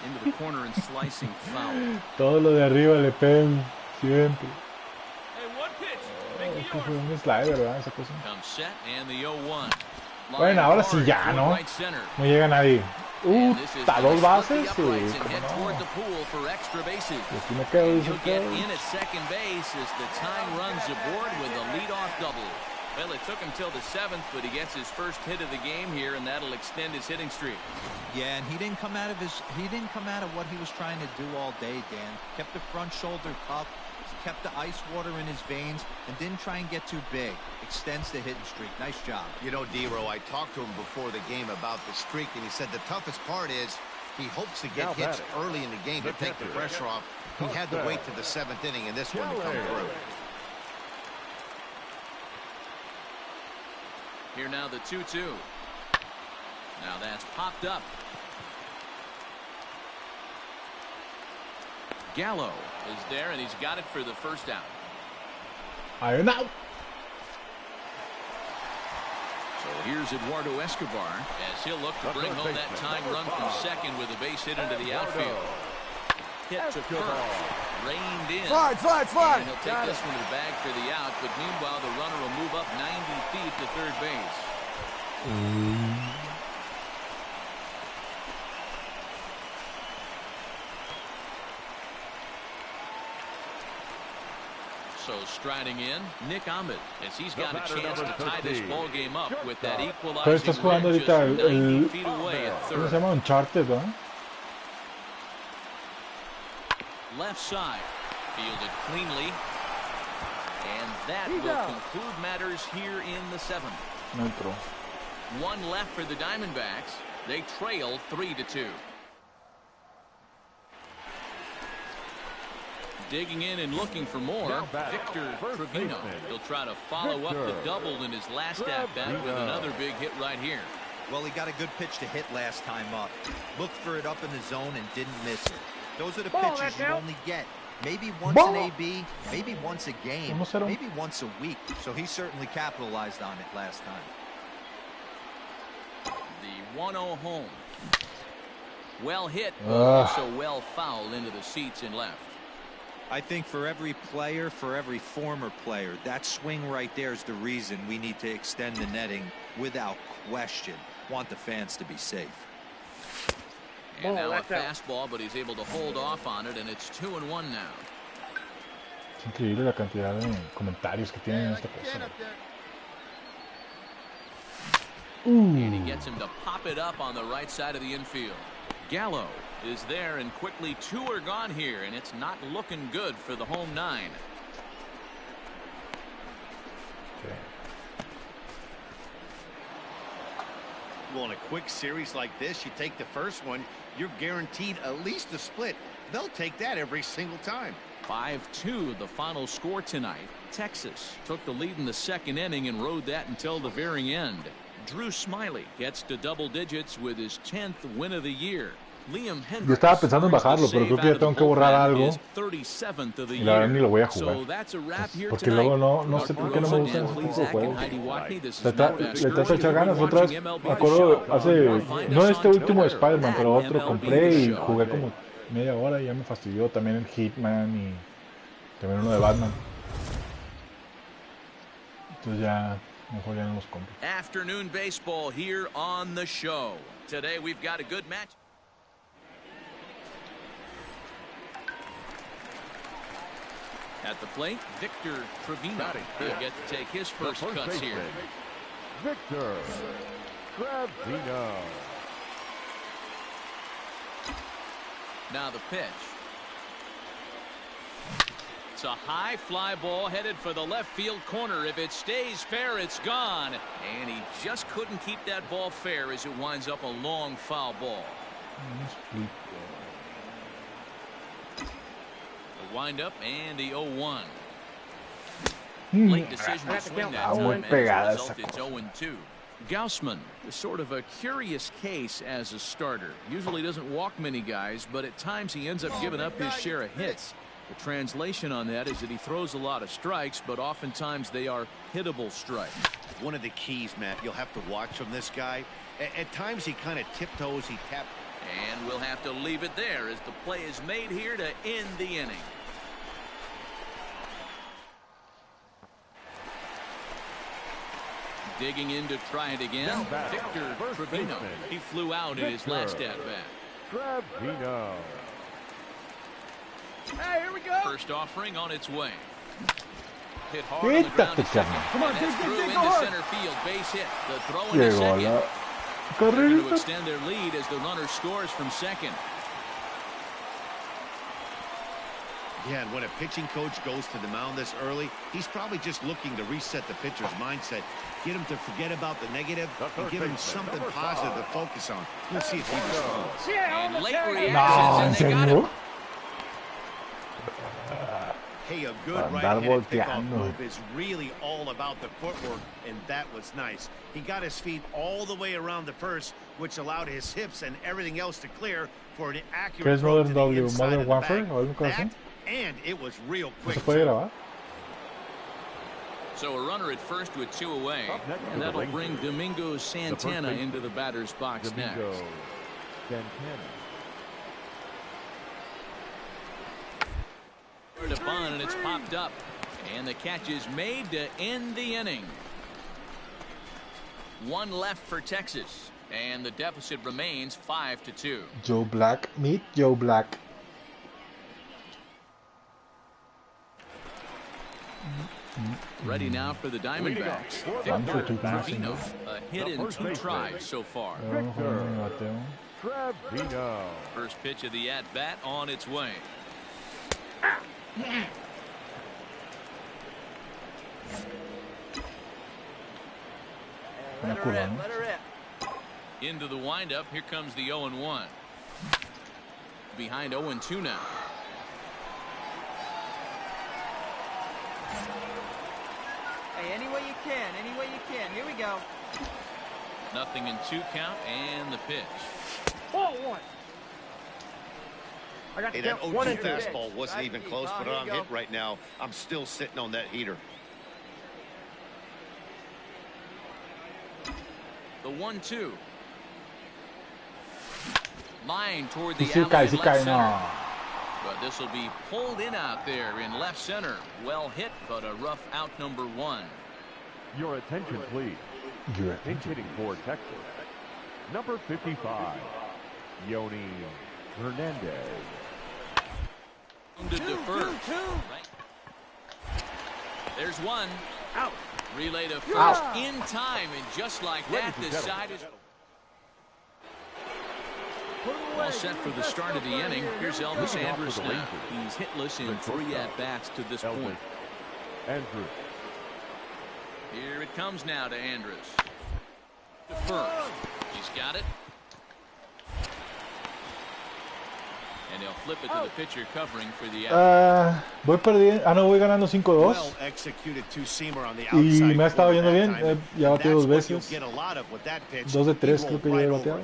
Into the corner and slicing foul. Todo lo de arriba le pegan siempre. Hey, one pitch. Es que fue un slider, ¿verdad? Esa cosa. Comes set and the 0-1. Bueno, ahora sí ya, ¿no? No llega nadie. ¿Está dos bases? Sí, ¿cómo no? Yo sí me quedo, dice que... in at second base as the time runs aboard with a leadoff double. Well, it took him till the 7th, but he gets his first hit of the game here, and that'll extend his hitting streak. Yeah, and he didn't come out of what he was trying to do all day, Dan. Kept the front shoulder up, kept the ice water in his veins, and didn't try and get too big. Extends the hitting streak. Nice job. You know, D-Row, I talked to him before the game about the streak, and he said the toughest part is he hopes to get hits early in the game to take the pressure off. He had to wait to the 7th inning in this one to come through. Here now the 2-2. Now that's popped up. Gallo is there, and he's got it for the first out. Iron out. So here's Eduardo Escobar as he'll look to bring home that tying run from second with a base hit into the outfield. Hit to first, reined in. Slide. And he'll take this one to the bag for the out, but meanwhile the runner will move up 90 feet to third base. So striding in, Nick Ahmed, as he's got a chance to tie this ball game up with that equalizing Pero estás jugando run just ahorita 90 feet away at ¿cómo se third. llama? Uncharted, ¿no? Left side, fielded cleanly, and that will conclude matters here in the 7th. Neutro. One left for the Diamondbacks. They trail 3-2. Digging in and looking for more, Victor Trevino. He'll try to follow up the double in his last at-bat with another big hit right here. Well, he got a good pitch to hit last time up. Looked for it up in the zone and didn't miss it. Those are the pitches you only get. Maybe once an AB, maybe once a game, maybe once a week. So he certainly capitalized on it last time. The 1-0 home. Well hit, also well fouled into the seats and left. I think for every player, for every former player, that swing right there is the reason we need to extend the netting without question. Want the fans to be safe. And now a fastball, but he's able to hold off on it, and it's 2-1 now. Es increíble la cantidad de comentarios que tienen en esta cosa. And he gets him to pop it up on the right side of the infield. Gallo is there, and quickly 2 are gone here, and it's not looking good for the home 9. Okay. Well, in a quick series like this, you take the first one, you're guaranteed at least a split. They'll take that every single time. 5-2 the final score tonight. Texas took the lead in the second inning and rode that until the very end. Drew Smiley gets to double digits with his 10th win of the year. Liam Hendricks. Yo estaba pensando en bajarlo, pero creo que ya tengo que borrar algo. Y la verdad ni lo voy a jugar. Porque luego no sé por qué no me gustan ese tipo de juegos. Le trato de echar ganas. Otra vez, me acuerdo, no este último de Spider-Man, pero otro compré y jugué como media hora y ya me fastidió. También el Hitman y también uno de Batman. Entonces ya mejor ya no los compro. Afternoon baseball here on the show. Today we've got a good match. At the plate, Victor Trevino. He'll get to take his first cuts here. Victor Trevino. Now the pitch. It's a high fly ball headed for the left field corner. If it stays fair, it's gone. And he just couldn't keep that ball fair as it winds up a long foul ball. The windup and the 0-1. Late decision to swing that time, and as a result, it's 0-2. Gaussman is sort of a curious case as a starter. Usually doesn't walk many guys, but at times he ends up giving up his share of hits. The translation on that is that he throws a lot of strikes, but oftentimes they are hittable strikes. One of the keys, Matt, you'll have to watch from this guy. At times he kind of tiptoes, he taps. And we'll have to leave it there as the play is made here to end the inning. Digging in to try it again, Victor Trevino. He flew out in his last at-bat. Trevino. Hey, here we go. First offering on its way. Hit hard on the ground. Come on, dig into center field. Base hit. The throw into second. They're going to extend their lead as the runner scores from second. Yeah, and when a pitching coach goes to the mound this early, he's probably just looking to reset the pitcher's mindset, get him to forget about the negative, and give him something positive to focus on. We'll see if he responds. And late reactions, and they got him. Hey, a good right-handed pickoff move is really all about the footwork, and that was nice. He got his feet all the way around the first, which allowed his hips and everything else to clear for an accurate throw to the inside of the bag. And it was real quick. So a runner at first with 2 away, and that'll bring Domingo Santana into the batter's box next. To bunt, and it's popped up, and the catch is made to end the inning. 1 left for Texas, and the deficit remains 5-2. Joe Black, meet Joe Black. Ready now for the Diamondbacks. Victor Trevino, a hit in 2 tries so far. Trevino. First pitch of the at-bat on its way. Let her rip. Into the windup. Here comes the 0-1. Behind 0-2 now. Hey, any way you can, any way you can. Here we go. Nothing in 2 count, and the pitch. Ball 1. Hey, that 0-2 fastball wasn't even close, but I'm hit right now. I'm still sitting on that heater. The 1-2. Line toward the Sí, alley sí in cae, left center. no. But this will be pulled in out there in left center. Well hit, but a rough out number 1. Your attention, please. Pinch hitting for Texas. Number 55, Yoni Hernandez. To first. Right. There's one. Out. Relay to first in time, and just like that, the side is all set for the start of the inning. Here's Elvis Andrus now. He's hitless in 3 at-bats to this point. Andrus. Here it comes now to Andrus. To first. He's got it. And he'll flip it to the pitcher covering for the out. Voy perdiendo. Ah, no, voy ganando 5-2. Y me ha estado yendo bien. Ya bateé 2 veces. 2 de 3 creo que ya he bateado.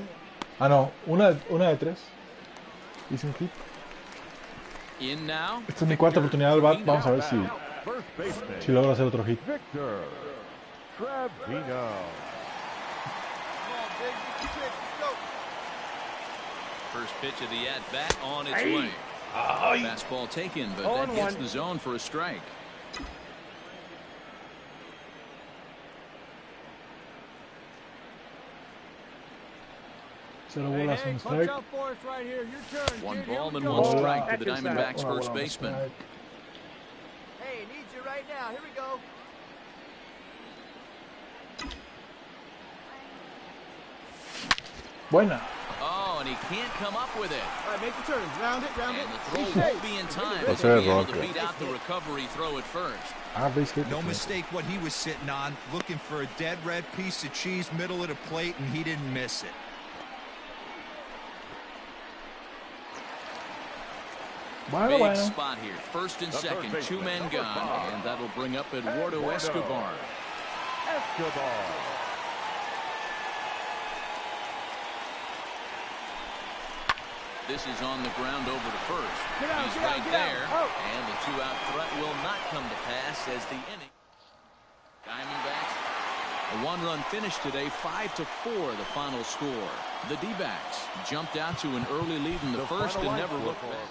Ah, no. Una de 3. Hice un hit. Esta es mi 4ª oportunidad al bat. Vamos a ver si logro hacer otro hit. First pitch of the at-bat on its way. Fastball taken, but that gets the zone for a strike. Bolas, un strike. 1 ball and 1 strike to the Diamondbacks first baseman. Hey, needs you right now. Here we go. Buena. Oh, and he can't come up with it. All right, make the turn. Round it, round it. And the throw won't be in time. But he'll be able to beat out the recovery throw at first. No mistake what he was sitting on, looking for a dead red piece of cheese middle of the plate, and he didn't miss it. Big spot here. First and second, 2 men gone, and that'll bring up Eduardo Escobar. This is on the ground over to first. He's right there, and the 2-out threat will not come to pass as the inning. Diamondbacks, a 1-run finish today, 5-4 the final score. The D-backs jumped out to an early lead in the first and never looked back.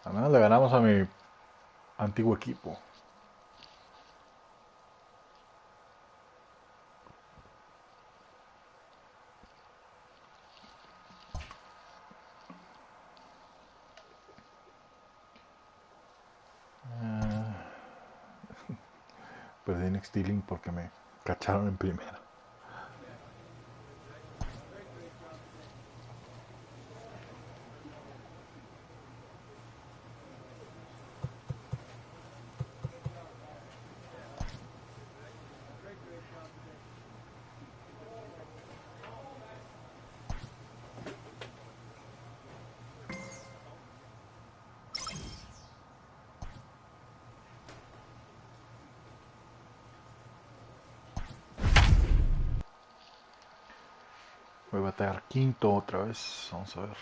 Al menos le ganamos a mi antiguo equipo. Perdí en Stealing porque me cacharon en primera. Voy a batear quinto otra vez. Vamos a ver.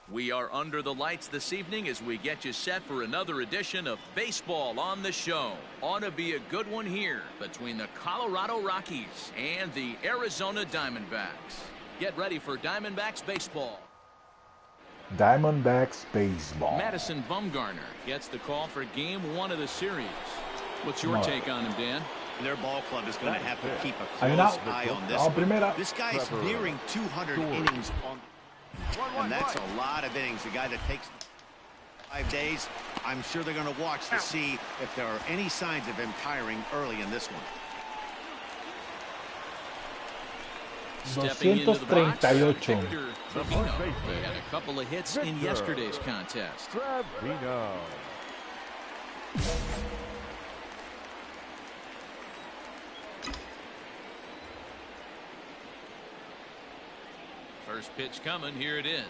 We are under the lights this evening as we get you set for another edition of Baseball on the Show. Ought to be a good one here between the Colorado Rockies and the Arizona Diamondbacks. Get ready for Diamondbacks baseball. Diamondbacks baseball. Madison Bumgarner gets the call for game 1 of the series. What's your take on him, Dan? Their ball club is going to have to keep a close eye on this one. This guy's nearing 200 innings on. And that's a lot of innings. A guy that takes 5 days. I'm sure they're going to watch to see if there are any signs of him tiring early in this one. Stepping into the box, Victor Trevino had a couple of hits in yesterday's contest. First pitch coming. Here it is.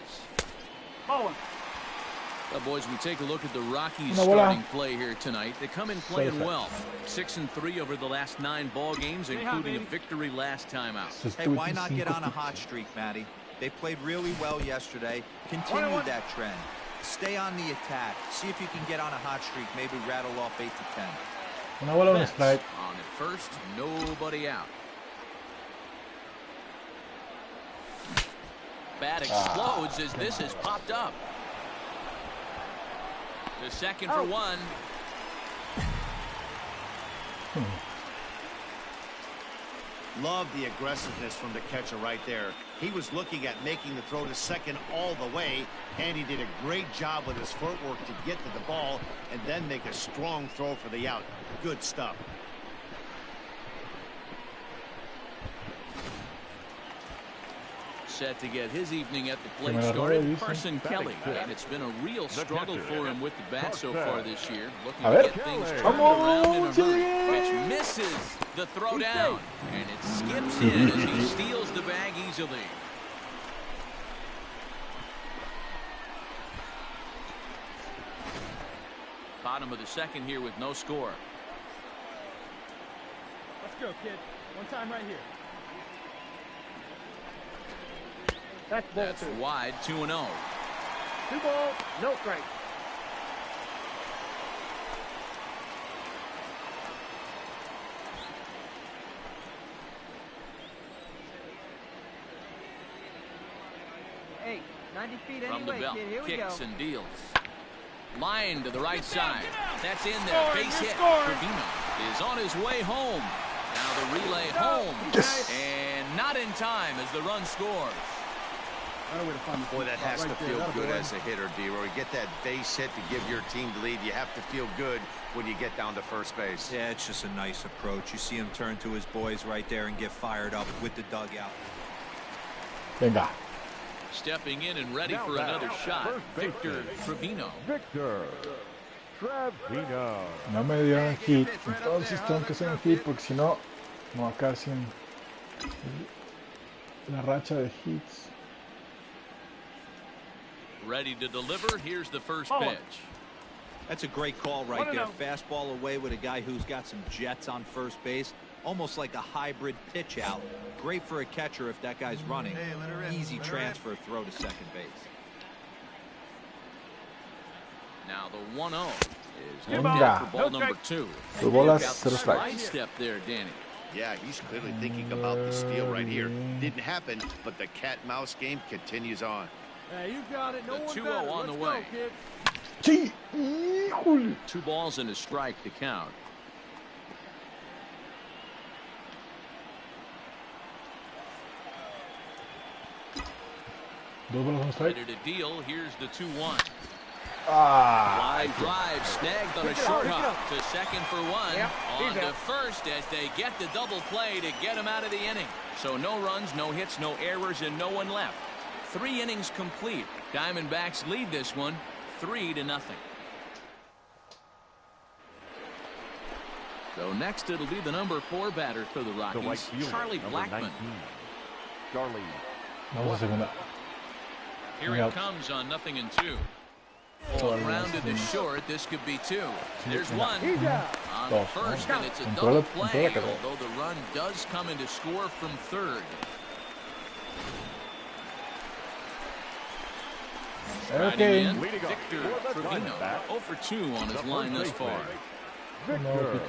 Well, boys, we take a look at the Rockies starting play here tonight. They come in playing well. 6-3 over the last 9 ball games, including a victory last time out. Hey, why not get on a hot streak, Matty? They played really well yesterday. Continue that trend. Stay on the attack. See if you can get on a hot streak. Maybe rattle off 8 to 10. Una bola, un strike. On at first, nobody out. Bat explodes as this has popped up. The second for one. Love the aggressiveness from the catcher right there. He was looking at making the throw to second all the way, and he did a great job with his footwork to get to the ball and then make a strong throw for the out. Good stuff. Set to get his evening at the plate started, Carson Kelly, and it's been a real struggle for him with the bat so far this year. Looking to get things turned around in a hurry. Pitch misses the throw down, and it skips in as he steals the bag easily. Bottom of the second here with no score. Let's go, kid. One time right here. That's wide, 2-0. 2 balls, no strike. Hey, 90 feet From the anyway, belt, kid. Here we go. kicks and deals. Line to the right side. That's in there. Base hit. Trevino is on his way home. Now the relay home. And not in time as the run scores. Boy, that has to feel good as a hitter, D-Roy. You get that base hit to give your team the lead. You have to feel good when you get down to first base. Yeah, it's just a nice approach. You see him turn to his boys right there and get fired up with the dugout. Venga. Stepping in and ready for another shot, Victor Trevino. Victor Trevino. No me dieron hit, entonces tengo que hacer un hit porque si no, no va a quedar sin la racha de hits. Ready to deliver. Here's the first pitch. That's a great call right there. Fastball away with a guy who's got some jets on first base. Almost like a hybrid pitch out. Great for a catcher if that guy's running. Easy transfer throw to second base. Now the 1-0 is looked at for ball number 2. Tu bolas, Got the 0 slide strikes. step there, Danny. Yeah, he's clearly thinking about the steal right here. Didn't happen, but the cat-mouse game continues on. Hey, you got it. No The one 2-0 better. on the Let's way. go, kid. Sí, híjole. 2 balls and a strike to count. Dos bolas, un strike. Ready to deal. Here's the 2-1. Ah, Line drive snagged on a short hop to second for one. On to first as they get the double play to get him out of the inning. So no runs, no hits, no errors, and no one left. 3 innings complete. Diamondbacks lead this one 3-0. So next it'll be the number 4 batter for the Rockies, right fielder, Charlie number Blackmon. 19. Charlie. vamos a segunda. Here it comes on 0-2. Full grounded to short. This could be 2. There's one on first, and it's a double play, although the run does come into score from third. Okay. In, Victor Trevino, 0 for 2 on his line thus far. Victor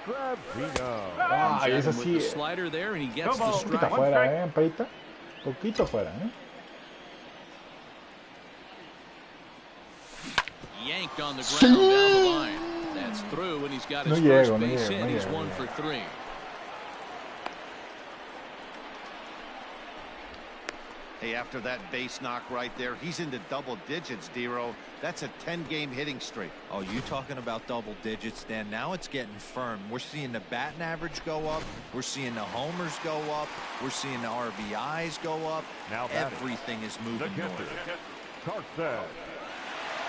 Trevino. Ah, y es With así. the slider there, and he gets the Poquito strike. afuera, Amparita. Poquito afuera, Yanked on the ground down the line. That's through, and he's got his first base hit. He's 1 for 3. Hey, after that base knock right there, he's into double digits, D-Row. That's a 10-game hitting streak. Oh, you talking about double digits, Dan? Now it's getting firm. We're seeing the batting average go up. We're seeing the homers go up. We're seeing the RBIs go up. Now everything is moving north. Carson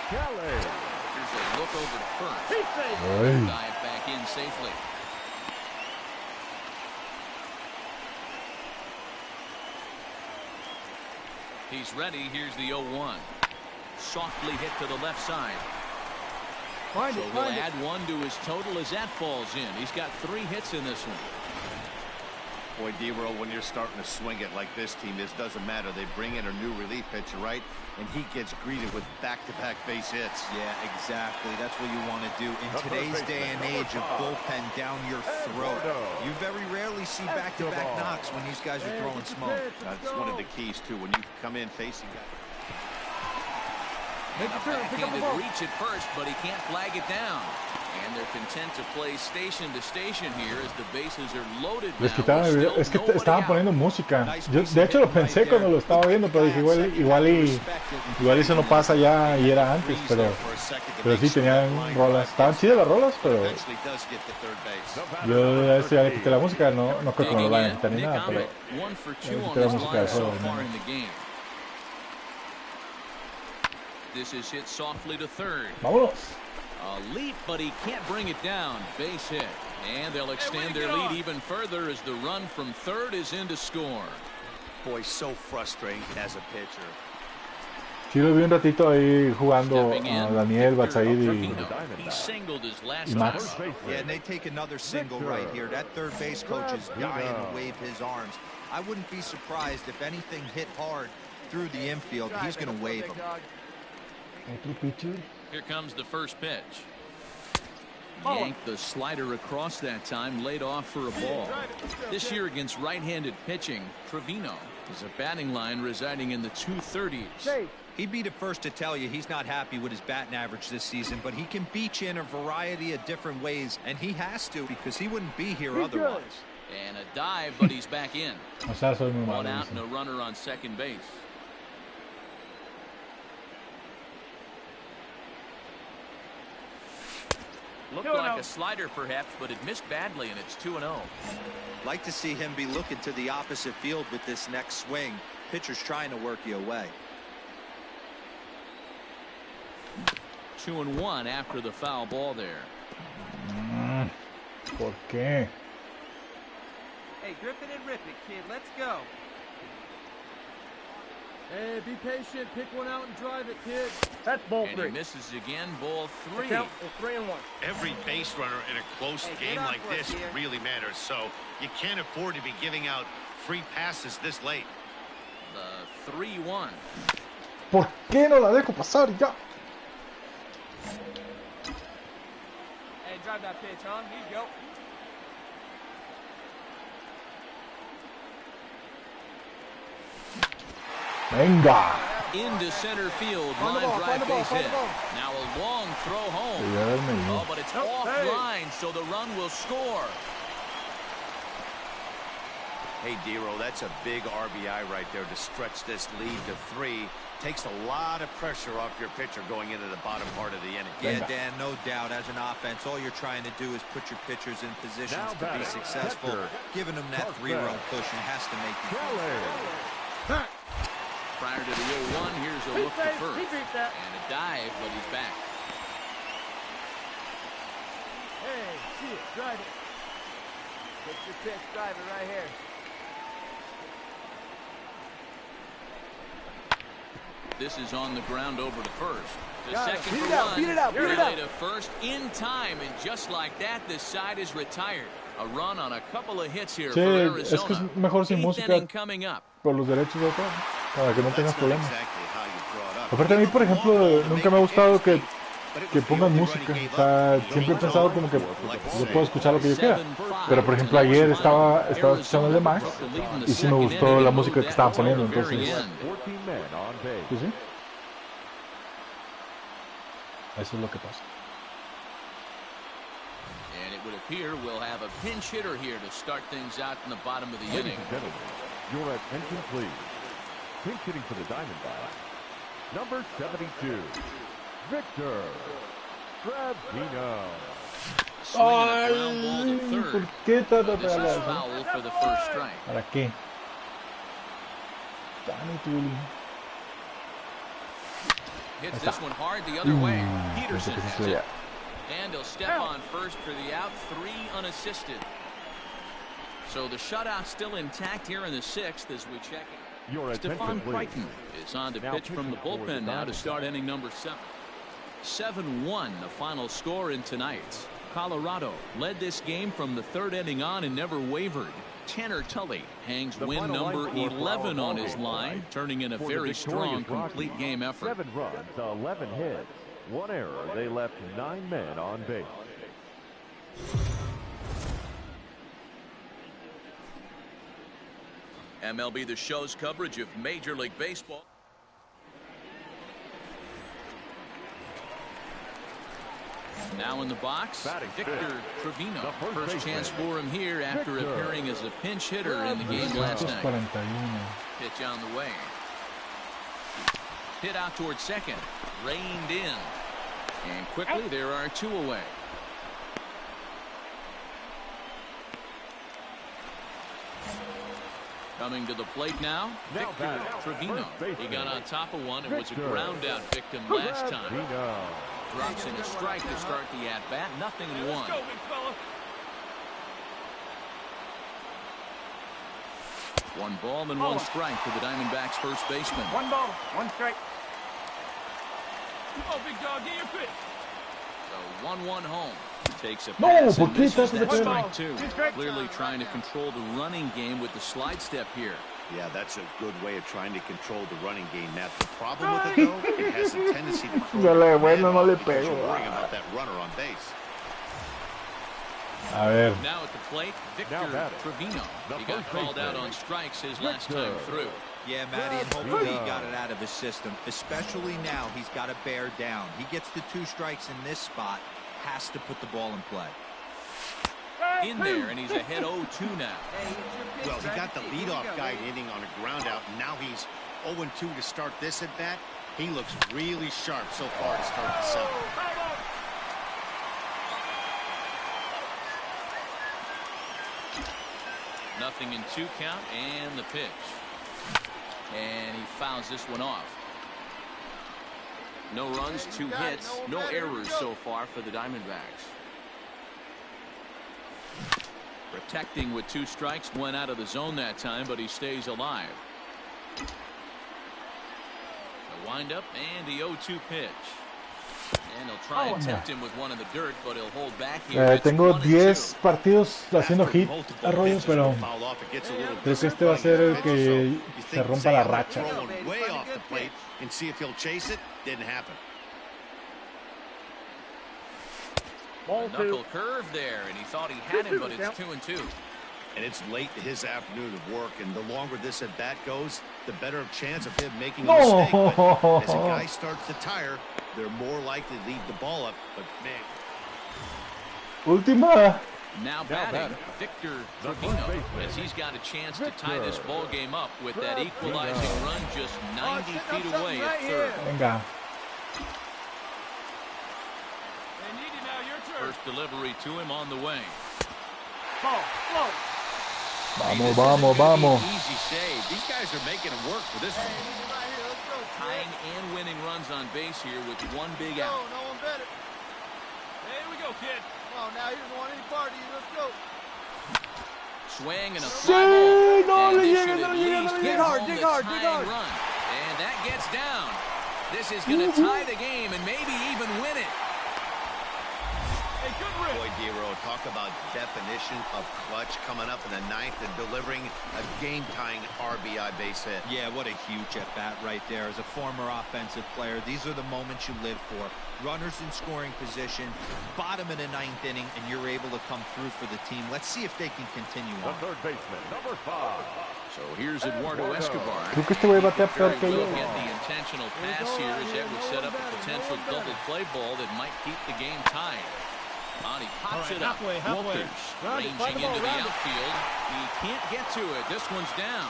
Kelly. Here's a look over to first. Dive back in safely. He's ready. Here's the 0-1. Softly hit to the left side. So he'll add one to his total as that falls in. He's got 3 hits in this one. Boy, D-Roll, when you're starting to swing it like this team is, doesn't matter. They bring in a new relief pitcher, right? And he gets greeted with back-to-back base hits. Yeah, exactly. That's what you want to do. In today's day and age of bullpen down your throat, you very rarely see back-to-back knocks when these guys are throwing smoke. That's one of the keys, too. When you come in facing guys. Backhanded reach at first, but he can't flag it down. And they're content to play station to station here as the bases are loaded. Les quitaron el video. Es que estaban poniendo música. Yo, de hecho, lo pensé cuando lo estaba viendo, pero dije igual eso no pasa ya y era antes, pero sí tenían rolas. Estaban chidas las rolas, pero yo a esto ya le quité la música. No creo que me lo vayan a quitar ni nada, pero le quité la música de juego. This is hit softly to third. Vámonos. A leap, but he can't bring it down. Base hit. And they'll extend their lead even further as the run from third is in to score. Boy, so frustrating as a pitcher. Sí, lo vi un ratito ahí jugando a Daniel, Batsaid y Max. Yeah, and they take another single right here. That third base coach is dying to wave his arms. I wouldn't be surprised if anything hit hard through the infield. He's going to wave them. Here comes the first pitch. Yanked the slider across that time, laid off for a ball. This year against right-handed pitching, Trevino is a batting line residing in the 230s. He'd be the first to tell you he's not happy with his batting average this season, but he can beat you in a variety of different ways, and he has to because he wouldn't be here otherwise. And a dive, but he's back in. One out and a runner on second base. Looked like a slider perhaps, but it missed badly, and it's 2-0. Like to see him be looking to the opposite field with this next swing. Pitcher's trying to work you away. 2-1 after the foul ball there. ¿Por qué? Hey, grip it and rip it, kid. Let's go. Hey, be patient. Pick one out and drive it, kid. That's ball 3. And he misses again, ball 3. Count 3-1. Every base runner in a close game like this really matters, so you can't afford to be giving out free passes this late. The 3-1. ¿Por qué no la dejo pasar ya? Hey, drive that pitch, huh? Here you go. Venga. Into center field, line drive base hit. Now a long throw home. Oh, but it's offline, so the run will score. Hey, D-Roll, that's a big RBI right there to stretch this lead to 3. Takes a lot of pressure off your pitcher going into the bottom part of the inning. Yeah, Dan, no doubt. As an offense, all you're trying to do is put your pitchers in positions to be successful. Giving them that 3-run push and has to make you. Prior to the 0-1, here's a look to first. And a dive, but he's back. Hey, see it, drive it. Get your pitch, drive it right here. This is on the ground over to first. The second beat for it out, one. beat it out, beat it out. To first in time, and just like that, this side is retired. A run on a couple of hits here for Arizona. Es que es mejor sin música por los derechos de autor, para que no tengas problemas. Aparte a mí, por ejemplo, nunca me ha gustado que pongan música. O sea, siempre he pensado como que yo puedo escuchar lo que yo quiera. Pero por ejemplo ayer estaba escuchando el de Max y sí me gustó la música que estaban poniendo, entonces pues sí. Eso es lo que pasa. And it would appear we'll have a pinch hitter here to start things out in the bottom of the inning. Your attention please. Pinch hitting for the Diamondbacks, number 72, Victor Trevino. Ay, ¿por qué trata de hablar? ¿Para qué? Hits this one hard the other way. Peterson has it. And he'll step on first for the out, 3 unassisted. So the shutout still intact here in the 6th as we check it. Stefan Crichton is on to pitch from the bullpen now to start inning number 7. 7-1 the final score in tonight's. Colorado led this game from the 3rd inning on and never wavered. Tanner Tully hangs win number 11 on his line, turning in a very strong complete game effort. 7 runs, 11 hits, 1 error. They left 9 men on base. MLB The Show's coverage of Major League Baseball. Now in the box, Victor Trevino. First chance for him here after appearing as a pinch hitter in the game last night. Pitch on the way. Hit out towards second. Reined in. And quickly there are 2 away. Coming to the plate now, Victor Trevino. He got on top of one and was a ground out victim last time. Drops in a strike to start the at-bat. 0-1. 1 ball and 1 strike to the Diamondbacks first baseman. 1 ball, 1 strike. Come on, big dog, get your pitch. So 1-1 home. Takes a pass and misses that strike 2. Strike. Clearly trying to control the running game with the slide step here. Yeah, that's a good way of trying to control the running game, Matt. The problem with it, though, it has a tendency to throw no le because pego. you're worrying about that runner on base. A ver. Now at the plate, Victor Trevino. He got called out on strikes his last time through. Yeah, Matty, and hopefully he got it out of his system. Especially now, he's got to bear down. He gets the 2 strikes in this spot, has to put the ball in play. In there, and he's ahead 0-2 now. Well, he got the leadoff guy inning on a ground out, and now he's 0-2 to start this at bat. He looks really sharp so far to start the 7th. Nothing in 2 count, and the pitch. And he fouls this one off. No runs, 2 hits, no errors so far for the Diamondbacks. Protecting with 2 strikes, went out of the zone that time, but he stays alive. The windup and the 0-2 pitch. And he'll try and tempt him with one in the dirt, but he'll hold back here. Tengo 10 partidos haciendo hit, Arroyo, pero creo que este va a ser el que se rompa la racha. Way off the plate and see if he'll chase it. Didn't happen. Knuckle curve there, and he thought he had him, but it's 2-2. And it's late in his afternoon of work, and the longer this at bat goes, the better chance of him making a mistake. But as a guy starts to tire, they're more likely to leave the ball up. But man, Última. Now batting, Victor Trevino, as he's got a chance to tie this ball game up with that equalizing run just 90 feet away at third. Venga. First delivery to him on the way. Vamos, vamos, vamos. easy save. These guys are making him work for this one. Tying and winning runs on base here with 1 big out. No one better. Here we go, kid. Come on, now he doesn't want any part of you. Let's go. Swing and a fly ball. No And le this llega, should no at le llega, least no le get llega. home Dig the hard, tying run. And that gets down. This is going to tie the game and maybe even win it. Boy, D-Row, talk about definition of clutch coming up in the 9th and delivering a game-tying RBI base hit. Yeah, what a huge at-bat right there. As a former offensive player, these are the moments you live for. Runners in scoring position, bottom of the 9th inning, and you're able to come through for the team. Let's see if they can continue on. The 3rd baseman, number 5. So here's Eduardo Escobar. Creo que este güey batea peor que yo. Will get the intentional pass here as that would set up a potential double play ball that might keep the game tied. He pops it up. Walters ranging into the outfield. He can't get to it. This one's down.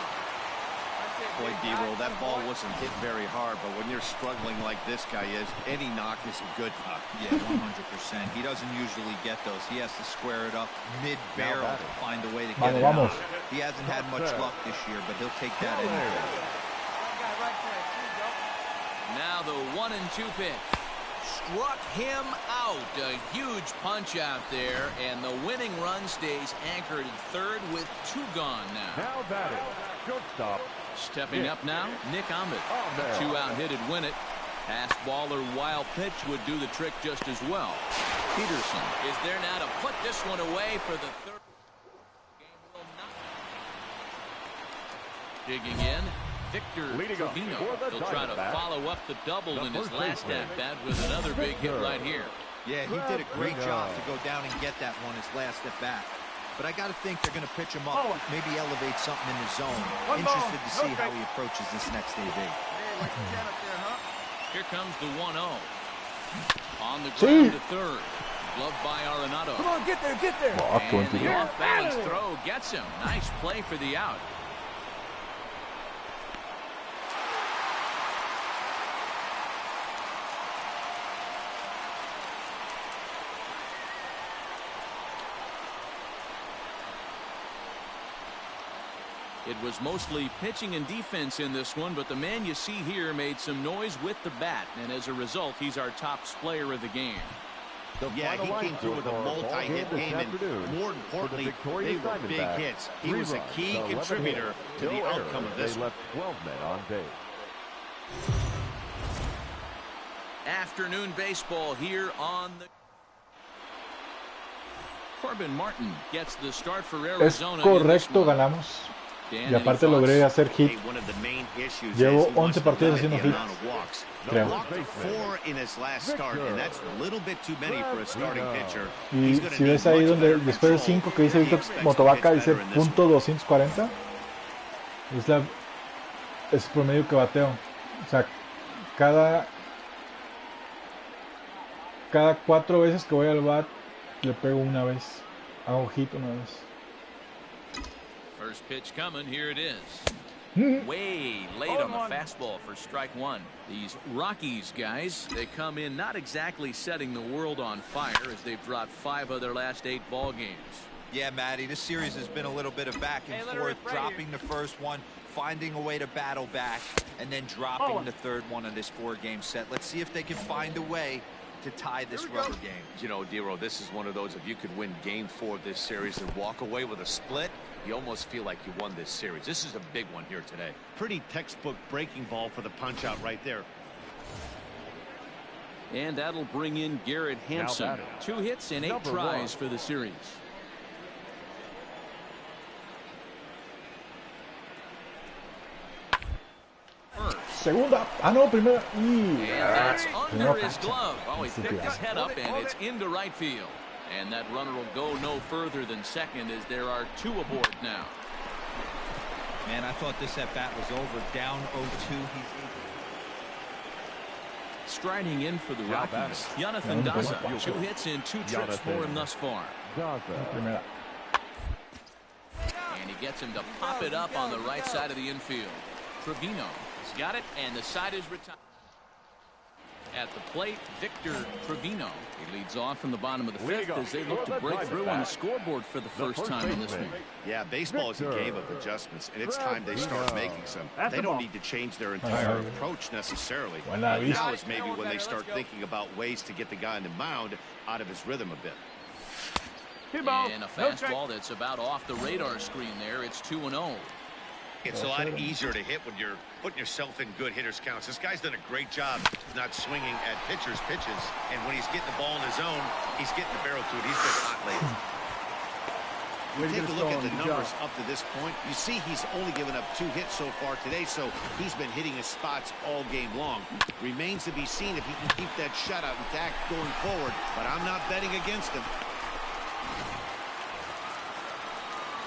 Boy, D-Roll, that ball wasn't hit very hard, but when you're struggling like this guy is, any knock is a good knock. Yeah, 100%. He doesn't usually get those. He has to square it up mid-barrel to find a way to get it out. He hasn't had much luck this year, but he'll take that in. Now the 1-2 pitch. Struck him out. A huge punch out there, and the winning run stays anchored at third with 2 gone now. Now batting, shortstop, Stepping up now, Nick Ahmed. A 2-out hit would win it. Pass ball or wild pitch would do the trick just as well. Peterson is there now to put this one away for the third. Game will not. Digging in, Victor Trevino. He'll try to follow up the double in his last at-bat with another big hit right here. Yeah, he did a great job to go down and get that one his last at-bat. But I got to think they're going to pitch him up, maybe elevate something in the zone. Interested to see how he approaches this next AB. Here comes the 1-0. On the ground to third. Gloved by Arenado. Come on, get there, get there. And the off-balance throw gets him. Nice play for the out. It was mostly pitching and defense in this one, but the man you see here made some noise with the bat, and as a result, he's our top player of the game. Yeah, he came through with a multi-hit game, and more importantly, they were big hits. He was a key contributor to the outcome of this. They left 12 men on base. Afternoon baseball here on the... Corbin Martin gets the start for Arizona. Es correcto, ganamos. Y aparte logré hacer hit. Llevo 11 partidos haciendo hit, creo. Y si ves ahí donde después de 5 que dice Víctor Motovaca dice .240, es el promedio que bateo. O sea, cada 4 veces que voy al bat le pego una vez, hago hit una vez. First pitch coming, here it is. Way late on the fastball for strike one. These Rockies guys, they come in not exactly setting the world on fire as they've dropped 5 of their last 8 ball games. Yeah, Matty, this series has been a little bit of back and forth, dropping the first one, finding a way to battle back, and then dropping the third one in this 4-game set. Let's see if they can find a way to tie this rubber game. You know, Dero, this is one of those, if you could win game 4 of this series and walk away with a split, you almost feel like you won this series. This is a big one here today. Pretty textbook breaking ball for the punch out right there. And that'll bring in Garrett Hampson. 2 hits and 8 tries for the series. Segunda. Ah, no, primera. And that's under his glove. Oh, he picked his head up and it's into right field. And that runner will go no further than second as there are 2 aboard now. Man, I thought this at-bat was over. Down 0-2. Striding in for the Rockies, Jonathan Daza. 2 hits and 2 trips for him thus far. And he gets him to pop it up on the right side of the infield. Trevino has got it, and the side is retired. At the plate, Victor Trevino. He leads off from the bottom of the 5th as they look to break through on the scoreboard for the first time in this one. Yeah, baseball is a game of adjustments, and it's time they start making some. They don't need to change their entire approach necessarily. Now is maybe when they start thinking about ways to get the guy on the mound out of his rhythm a bit. And a fastball that's about off the radar screen there. It's 2-0. It's a lot easier to hit when you're putting yourself in good hitters counts. This guy's done a great job not swinging at pitchers' pitches, and when he's getting the ball in his zone, he's getting the barrel to it. He's been hot lately. You take a look at the numbers up to this point. You see he's only given up 2 hits so far today, so he's been hitting his spots all game long. Remains to be seen if he can keep that shutout intact going forward, but I'm not betting against him.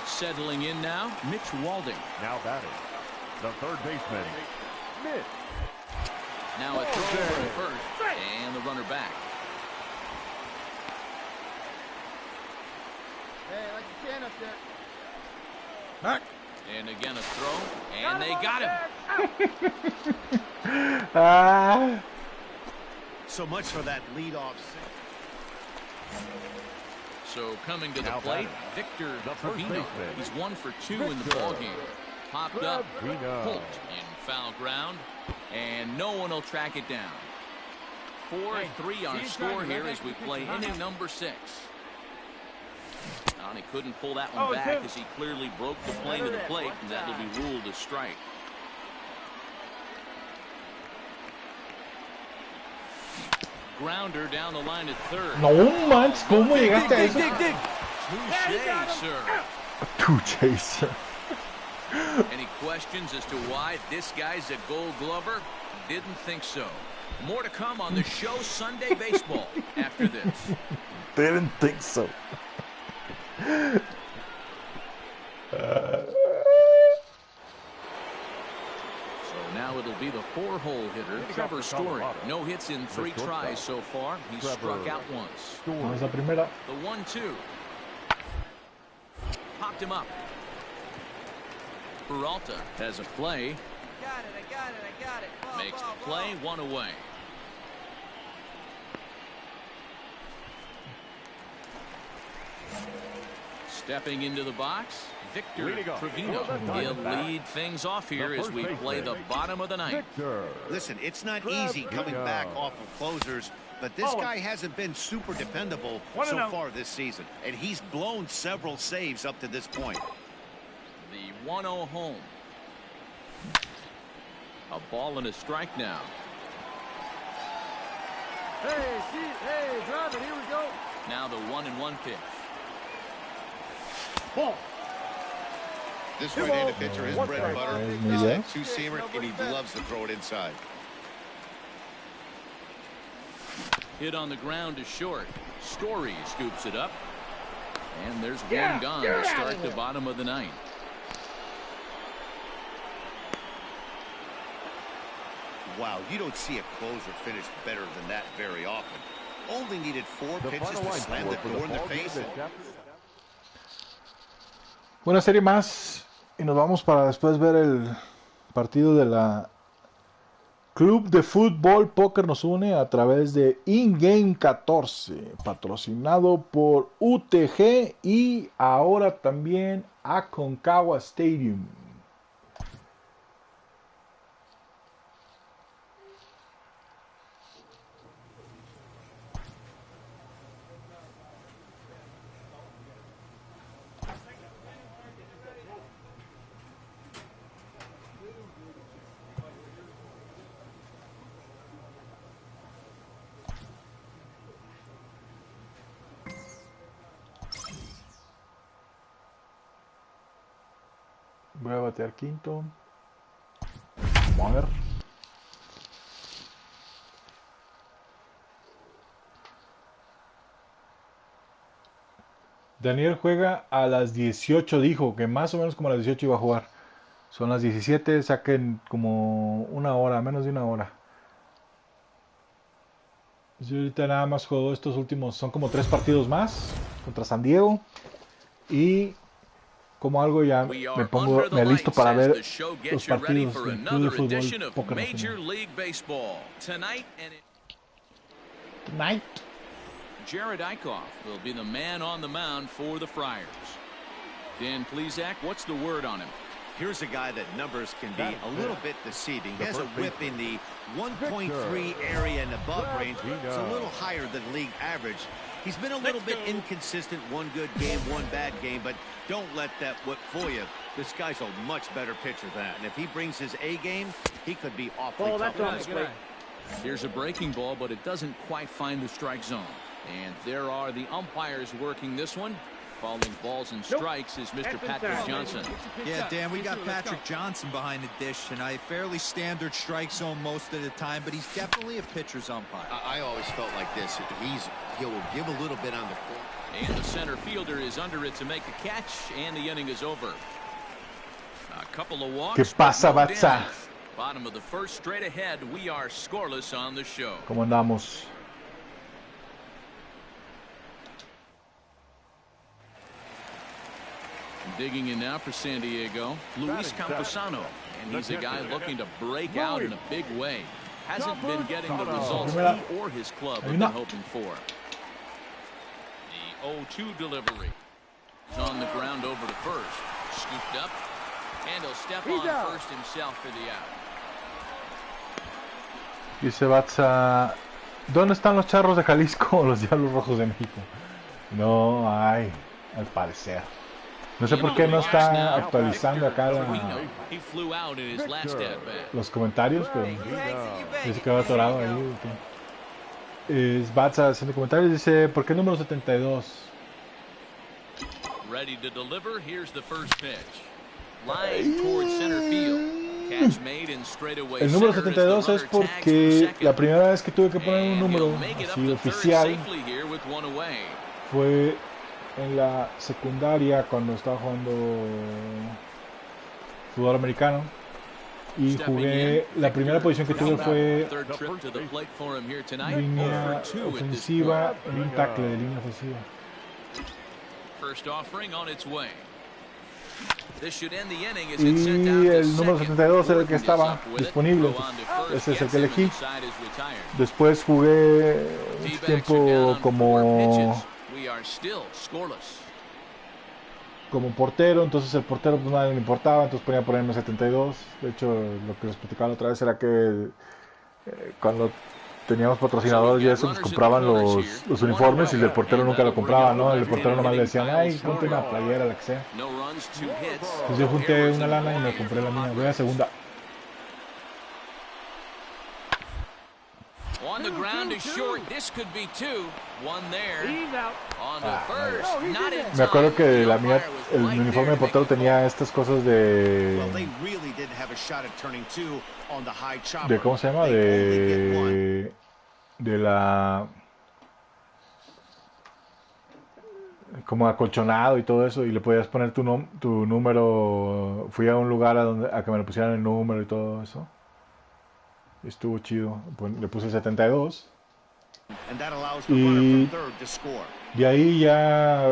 Settling in now, Mitch Walding. Now batting, the third baseman, Mitch. Now a throw for the first, and the runner back. Hey, like you can up there. Back. And again a throw, and they got him. So much for that leadoff. So coming to the plate, Victor Trevino. He's 1 for 2 in the ballgame. Popped up, pulled in foul ground, and no one will track it down. 4-3 our score here as we play inning number 6. And he couldn't pull that one back as he clearly broke the plane to the plate, and that will be ruled a strike. grounder down the line at third. No manches, ¿cómo llegaste a eso? Touché, sir. Touché, sir. Any questions as to why this guy's a Gold Glover? Didn't think so. More to come on the show Sunday Baseball after this. Didn't think so. Now it'll be the 4-hole hitter, Trevor Story. No hits in 3 tries so far. He's struck out once. Vamos a primera. The 1-2. Popped him up. Peralta has a play. I got it. Ball, Makes the play, 1 away. Stepping into the box, Victor Trevino. He'll lead things off here as we play the bottom of the ninth. Listen, it's not easy coming back off of closers, but this guy hasn't been super dependable so far this season, and he's blown several saves up to this point. The 1-0 home. A ball and a strike now. Hey, drive it. Here we go. Now the 1-1 pitch. This right-handed pitcher is bread and butter. He's a two-seamer, and he loves to throw it inside. Hit on the ground to short. Story scoops it up. And there's one gone to start the bottom of the ninth. Wow, you don't see a closer finish better than that very often. Only needed 4 pitches to slam the door in their face. Una serie más y nos vamos para después ver el partido de la Club de Fútbol Póker nos une a través de In-Game 14, patrocinado por UTG y ahora también Aconcagua Stadium. Voy a batear quinto. Vamos a ver. Daniel juega a las 18, dijo que más o menos como a las 18 iba a jugar. Son las 17, saquen como una hora, menos de una hora. Yo ahorita nada más juego estos últimos, son como 3 partidos más contra San Diego. Y como algo ya me pongo listo para ver los partidos del Club de Fútbol Póker Nacional. Tonight. Jared Eichhoff will be the man on the mound for the Friars. Dan Plesac, what's the word on him? Here's a guy that numbers can be a little bit deceiving. He has a whip in the 1.3 area and above range. It's a little higher than league average. He's been a little bit inconsistent. One good game, one bad game, but don't let that whip fool you. This guy's a much better pitcher than that. And if he brings his A game, he could be awfully tough. Here's a breaking ball, but it doesn't quite find the strike zone. And there are the umpires working this one. Calling balls and strikes is Mr. Patrick Johnson. Yeah, Dan, we got Patrick Johnson behind the dish tonight. Fairly standard strike zone most of the time, but he's definitely a pitcher's umpire. I always felt like this. He'll give a little bit on the court. And the center fielder is under it to make the catch, and the inning is over. A couple of walks. ¿Qué pasa, Batza? Bottom of the first, straight ahead. We are scoreless on the show. ¿Cómo andamos? Digging in now for San Diego, Luis Camposano, and he's a guy looking to break out in a big way. Hasn't been getting the results he or his club have been hoping for. The 0-2 delivery. He's on the ground over to first. Scooped up, and he'll step on first himself for the out. Dice Batza, ¿dónde están los Charros de Jalisco o los Diablos Rojos de México? No hay, al parecer. No sé por qué no está actualizando acá los comentarios, pero dice que va atorado ahí. Es Batza haciendo comentarios. Dice, ¿por qué el número 72? Ready to deliver. Here's the first pitch. Line towards center field. Catch made in straightaway El número center 72 es porque la primera vez que tuve que poner un número así oficial fue en la secundaria cuando estaba jugando fútbol americano. Y jugué, la primera posición que tuve fue línea ofensiva, en un tackle de línea ofensiva. Y el número 72 era el que estaba disponible, ese es el que elegí. Después jugué un tiempo como portero, entonces el portero pues nadie le importaba, entonces ponía a ponerme 72. De hecho, lo que les platicaba la otra vez era que cuando teníamos patrocinadores y eso, pues compraban los uniformes y el portero nunca lo compraba, ¿no? El portero nomás le decían, ay, ponte una playera, la que sea. Pues yo junté una lana y me compré la mía. Voy a segunda. On the ground is short. This could be two. One there. On the first. Not in time. Me acuerdo que la mía, el uniforme de portero tenía estas cosas de ¿cómo se llama? De la como acolchonado y todo eso, y le podías poner tu número. Fui a un lugar a que me le pusieran el número y todo eso. Estuvo chido. Le puse 72. Y de ahí ya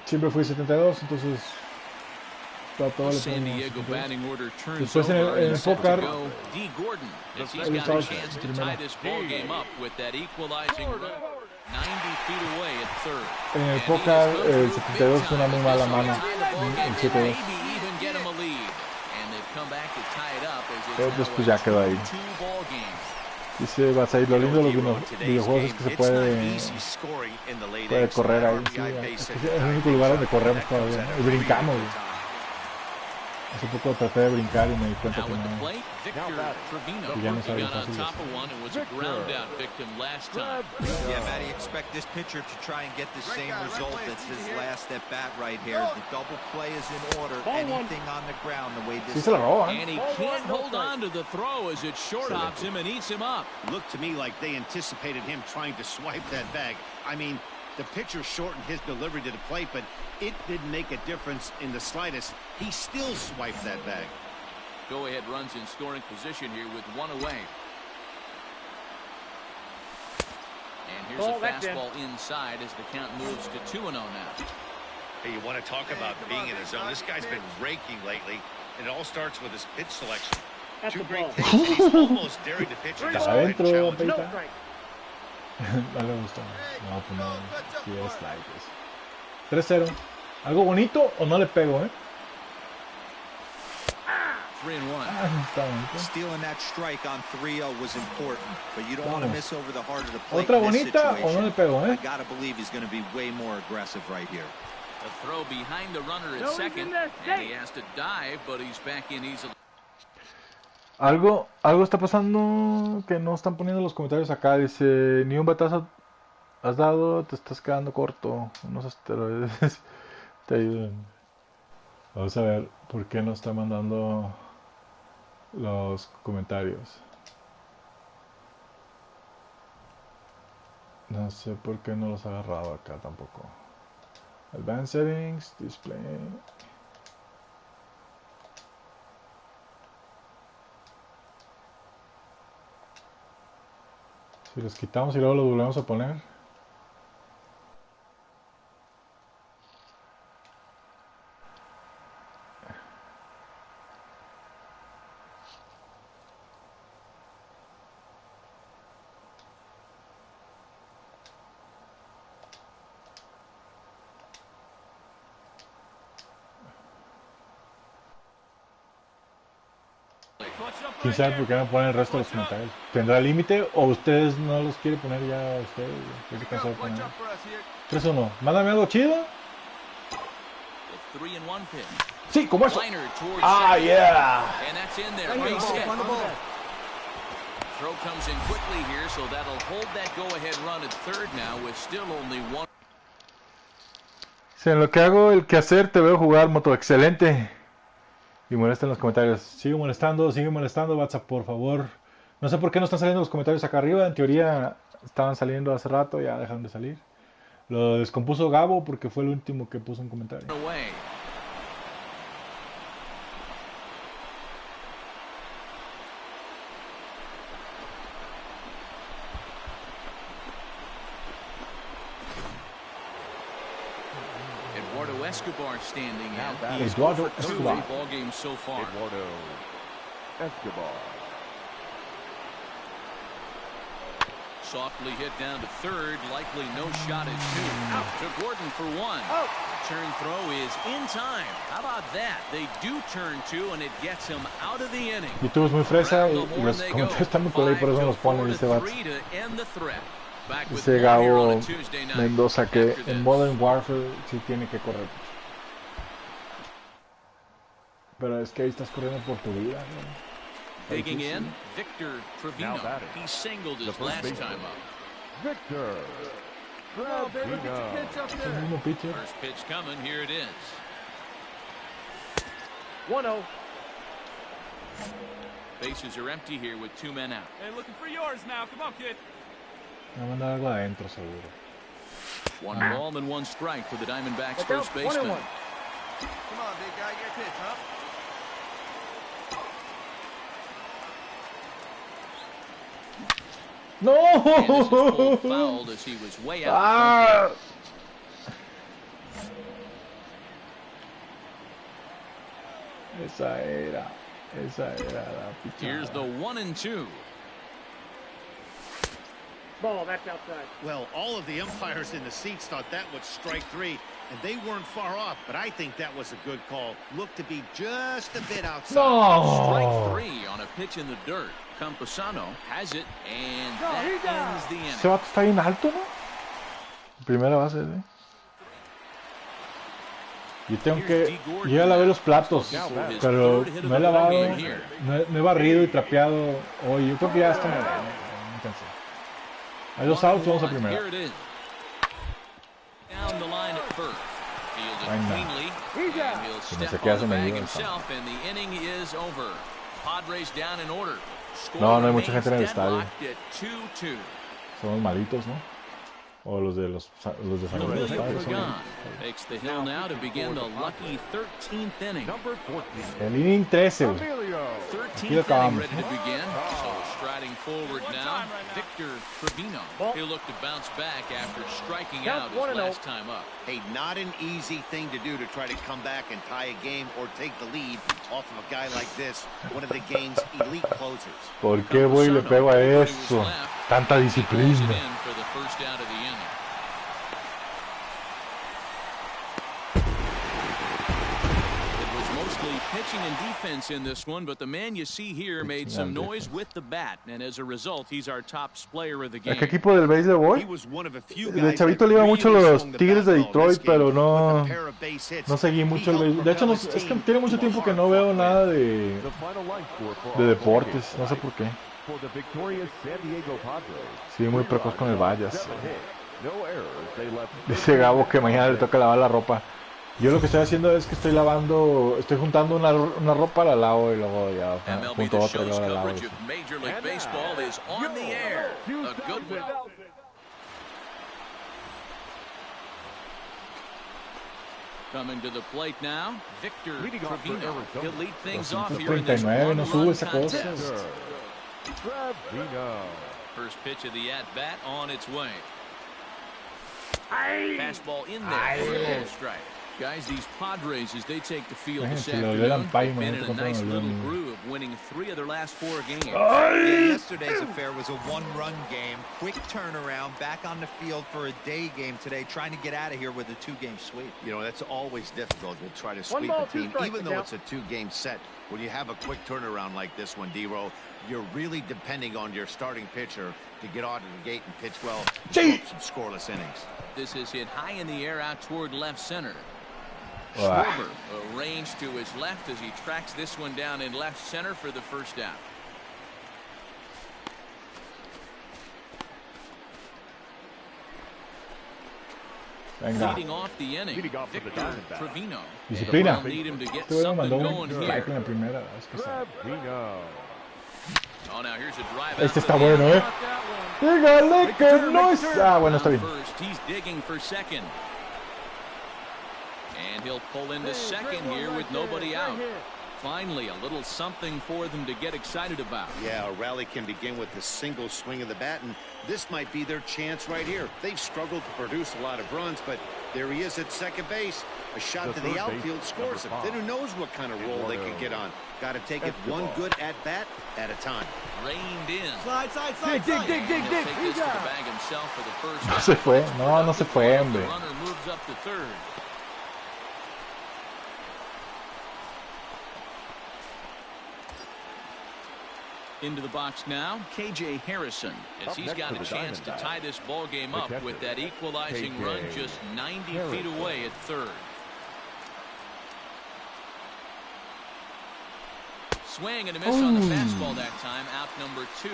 siempre fui 72, entonces todo le pongo. Después en el póker en el póker el 72 es una muy mala mano, el 72. Pero pues ya quedó ahí. Dice Basay, lo lindo de los videojuegos es que se puede correr ahí. Sí, es el único lugar donde corremos todavía, ¿no? Y brincamos. Hace poco traté de brincar y me di cuenta que ya no sabía fácil eso. Yeah, Matty, expect this pitcher to try and get the same result as his last at bat right here. The double play is in order. Anything on the ground, the way this. And he can't hold on to the throw as it short hops him and eats him up. Looked to me like they anticipated him trying to swipe that bag. I mean, the pitcher shortened his delivery to the plate, but it didn't make a difference in the slightest. He still swiped that bag. Go-ahead runs in scoring position here with one away. And here's a fastball inside as the count moves to 2-0 now. Hey, you want to talk about being in a zone? This guy's been raking lately, and it all starts with his pitch selection. Two great takes. He's almost daring to pitch in this kind of challenge. No le gustó. No, pues no. Sí, es like this. 3-0. ¿Algo bonito o no le pego, eh? 3-1. Stealing that strike on 3-0 was important, but you don't want to miss over the heart of the plate. ¿Otra bonita o no le pego, eh? I gotta believe he's going to be way more aggressive right here. A throw behind the runner at second, and he has to dive, but he's back in easily. Algo está pasando que no están poniendo los comentarios acá. Dice, ni un batazo has dado, te estás quedando corto. Unos esteroides te ayudan. Vamos a ver por qué no está mandando los comentarios. No sé por qué no los ha agarrado acá tampoco. Advanced settings, display. Si los quitamos y luego los volvemos a poner. ¿Quién sabe por qué no ponen el resto de los comentarios? ¿Tendrá límite o ustedes no los quieren poner ya ustedes? ¿Qué se cansado de poner? 3-1. Mándame algo chido. Sí, como eso. Ah, yeah. throw comes in quickly here, so that'll hold that go-ahead run at third now with still only one. Si en lo que hago el quehacer te veo jugar, Moto, excelente. Y molesta en los comentarios. Sigue molestando, WhatsApp, por favor. No sé por qué no están saliendo los comentarios acá arriba. En teoría estaban saliendo hace rato, ya dejaron de salir. Lo descompuso Gabo porque fue el último que puso un comentario. Escobar standing out. Eduardo Escobar. Ball game so far. Eduardo Escobar. Softly hit down to third. Likely no shot at two. Out to Gordon for one. Turn throw is in time. How about that? They do turn two, and it gets him out of the inning. YouTube es muy fresa y los comentarios están muy por ahí, por eso nos ponen este vato. Dice Gabo Mendoza que en Modern Warfare sí tiene que correr. Pero es que ahí estás corriendo por tu vida, ¿no? Digging in, Victor Trevino. He singled his last time up. Victor Trevino. First pitch coming, here it is. 1-0. Bases are empty here with 2 men out. Hey, looking for yours now. Come on, kid. Va a mandar algo adentro, seguro. 1 ball and 1 strike for the Diamondbacks first baseman. 1-1. Come on, big guy, your pitch, huh? No! Fouled as he was way out. Esa era la pichada. Here's the 1-2. Ball, that's outside. Well, all of the umpires in the seats thought that was strike 3, and they weren't far off, but I think that was a good call. Looked to be just a bit outside. No! Strike 3 on a pitch in the dirt. Campusano has it, and that ends the inning. Ese vato está bien alto, ¿no? Primera base, ¿eh? Yo tengo que... Yo ya lavé los platos, pero no he lavado, no he barrido y trapeado hoy. Yo creo que ya está mal. No pensé. Hay 2 outs, vamos a primera. Down the line at first. Fielded cleanly, and he'll step on the bag himself, and the inning is over. Padres down in order. No, no hay mucha gente en el estadio. 2-2. Somos malitos, ¿no? O los de San Luis. Takes the hill now to begin the lucky 13th inning. El inning 13, güey. 13th inning ready to begin. So striding forward now, Victor Trevino. He'll look to bounce back after striking out his last time up. Hey, not an easy thing to do to try to come back and tie a game or take the lead off of a guy like this, one of the game's elite closers. ¿Por qué voy y le pego a eso? Tanta disciplina. Pitching and defense in this one, but the man you see here made some noise with the bat, and as a result, he's our top player of the game. ¿A qué equipo del base le voy? De chavito le iba mucho a los Tigres de Detroit, pero no seguí mucho el base. De hecho, es que tiene mucho tiempo que no veo nada de deportes, no sé por qué. Sí, muy precoz con el Vallas. Dice Gabo que mañana le toca lavar la ropa. Yo lo que estoy haciendo es que estoy juntando una ropa, la lavo y luego ya junto otra y luego la lavo. Coming to the plate now, Victor Trevino. He'll lead things off here in this 239, no sube esa cosa. First pitch of the at-bat on its way. Fastball in there for a strike. Guys, these Padres, as they take the field this afternoon, have been in a nice little groove, winning 3 of their last 4 games. Yesterday's affair was a 1-run game, quick turnaround, back on the field for a day game today, trying to get out of here with a 2-game sweep. You know, that's always difficult to try to sweep a team, even though it's a 2-game set. When you have a quick turnaround like this one, D-Row, you're really depending on your starting pitcher to get out of the gate and pitch well, some scoreless innings. This is hit high in the air out toward left center. Schwarber arranged to his left as he tracks this one down in left center for the first out. Venga. Disciplina. Este güey me mandó un strike en la primera. Es que este está bueno, Dígale que no es. Ah, bueno, está bien. And he'll pull into second here with nobody out. Finally, a little something for them to get excited about. Yeah, a rally can begin with a single swing of the bat, and this might be their chance right here. They've struggled to produce a lot of runs, but there he is at second base. A shot to the outfield scores him. Then who knows what kind of roll they could get on. Got to take it one good at-bat at a time. Reined in. Slide. Dig. Take this to the bag himself for the first No se fue. No se fue, hombre. The runner moves up to third. Into the box now, K.J. Harrison, as he's got a chance to tie this ball game up with that equalizing run just 90 feet away at third. Swing and a miss on the fastball that time, out number 2.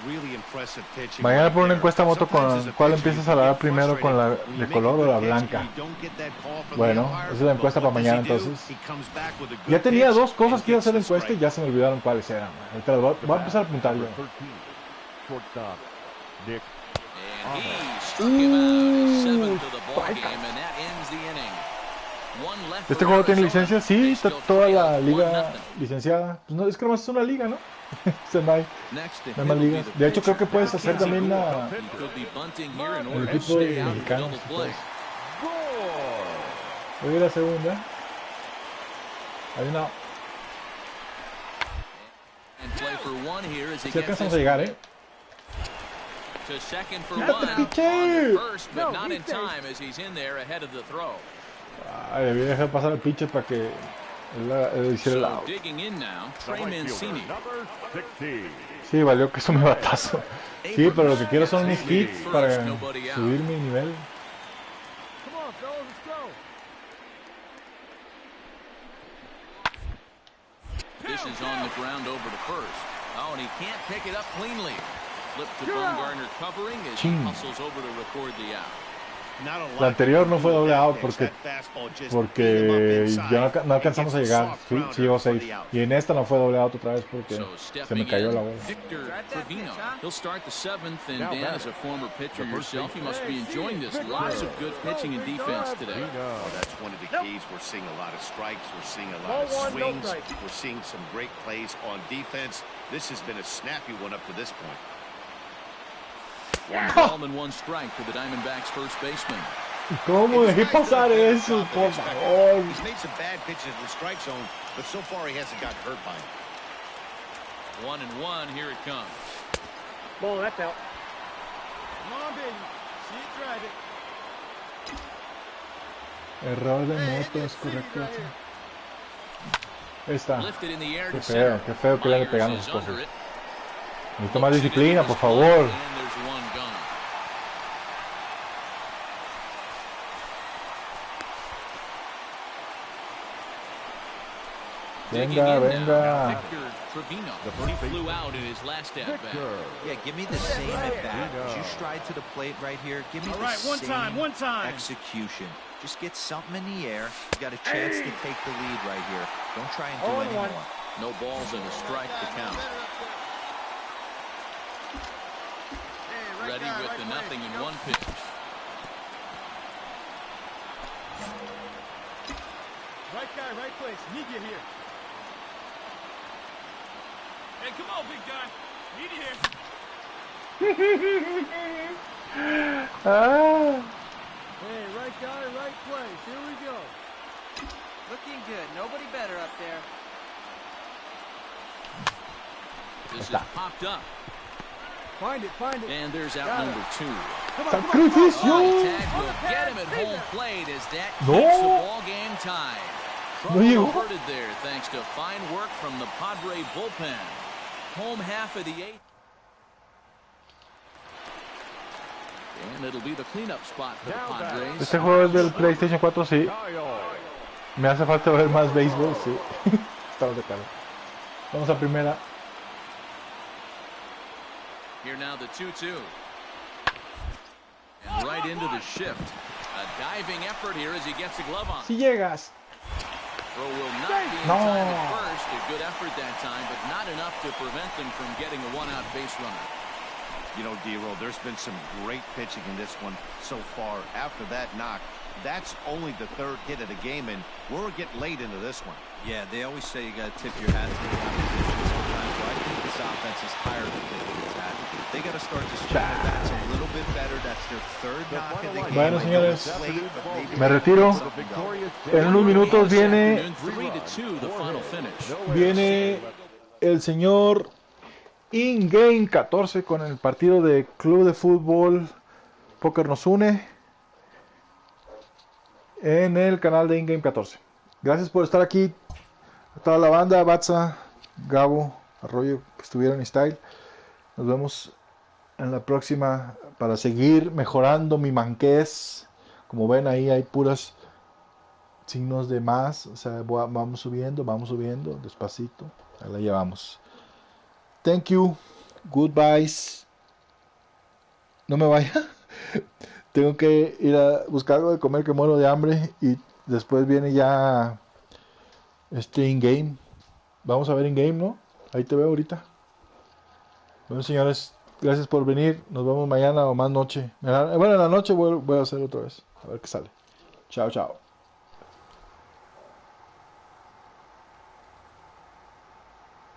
Really impressive pitching. Mañana por una encuesta moto con cuál empiezas a lavar primero, con la de color o la blanca. Bueno, esa es la encuesta para mañana entonces. Ya tenía dos cosas que iba a hacer la encuesta y ya se me olvidaron cuáles eran. Ahorita voy a empezar a apuntar yo. ¿Este juego tiene licencia? Sí, está toda la liga licenciada. Pues no, es que nomás es una liga, ¿no? No hay más ligas. De hecho, creo que puedes hacer también el equipo mexicano. Voy a ir a la segunda. Hay una. Si alcanzamos a llegar, ¡Ya te piché! Ay, debí dejar pasar el pitcher para que él hiciera el out. Sí, valió que eso me batazo. Sí, pero lo que quiero son mis hits para subir mi nivel. This is on the ground over to first. Oh, and he can't pick it up cleanly. Flip to Bumgarner covering as he hustles over to record the out. La anterior no fue doble out porque ya no alcanzamos a llegar. Sí, llegó 6. Y en esta no fue doble out otra vez porque se me cayó la bola. He'll start the 7th, and Dan, as a former pitcher yourself, you must be enjoying this. Lots of good pitching and defense today. Oh, that's one of the keys. We're seeing a lot of strikes. We're seeing a lot of swings. We're seeing some great plays on defense. This has been a snappy one up to this point. One ball and one strike for the Diamondbacks first baseman. ¿Cómo dejé pasar eso, por favor? He's made some bad pitches in the strike zone, but so far he hasn't gotten hurt by it. 1-1, here it comes. Ball, that's out. Come on, baby. See it, drive it. Error de moto, es correcto. Ahí está. Qué feo que le ande pegando esas cosas. Necesito más disciplina, por favor. Venga. Yeah, give me the same at bat. As you stride to the plate right here, give me the same execution. Just get something in the air. You got a chance to take the lead right here. Don't try and do any more. No balls and a strike to count. Ready with the nothing in one pitch. Right guy, right place. Need you here. Hey, come on, big guy. Need you here. Hey, right guy, right place. Here we go. Looking good. Nobody better up there. This is popped up. Find it. And there's out number 2. Sacrificio. Tag will get him at home plate as that keeps the ball game tied. Trouble averted there thanks to fine work from the Padre bullpen. Home half of the 8th. And it'll be the cleanup spot for the Padres. Este juego es del PlayStation 4, sí. Me hace falta ver más béisbol, sí. Estamos de cara. Vamos a primera. Here now the 2-2. And right into the shift. A Diving effort here as he gets the glove on. Si llegas. Throw will not be in time at first. A good effort that time, but not enough to prevent them from getting a one-out base runner. You know, D-Roll, there's been some great pitching in this one so far. After that knock, that's only the third hit of the game, and we're getting late into this one. Yeah, they always say you got to tip your hat to the competition sometimes, but I think this offense is tired of tipping his hat. They got to start to swing their bats a little bit better. That's their third knock of the game. Bueno, señores, me retiro. En unos minutos viene el señor In-Game 14 con el partido de Club de Fútbol Póker Nos Une en el canal de In-Game 14. Gracias por estar aquí a toda la banda, Batza, Gabo, Arroyo, que estuvieron en Style. Nos vemos en la próxima para seguir mejorando mi manquez. Como ven, ahí hay puras signos de más. O sea, vamos subiendo despacito. Ahí la llevamos. Thank you. Goodbyes. No me vaya. Tengo que ir a buscar algo de comer, que muero de hambre. Y después viene ya In-Game. Vamos a ver In-Game, ¿no? Ahí te veo ahorita. Bueno, señores, gracias por venir. Nos vemos mañana o más noche. Bueno, en la noche voy a hacer otra vez. A ver qué sale. Chao, chao.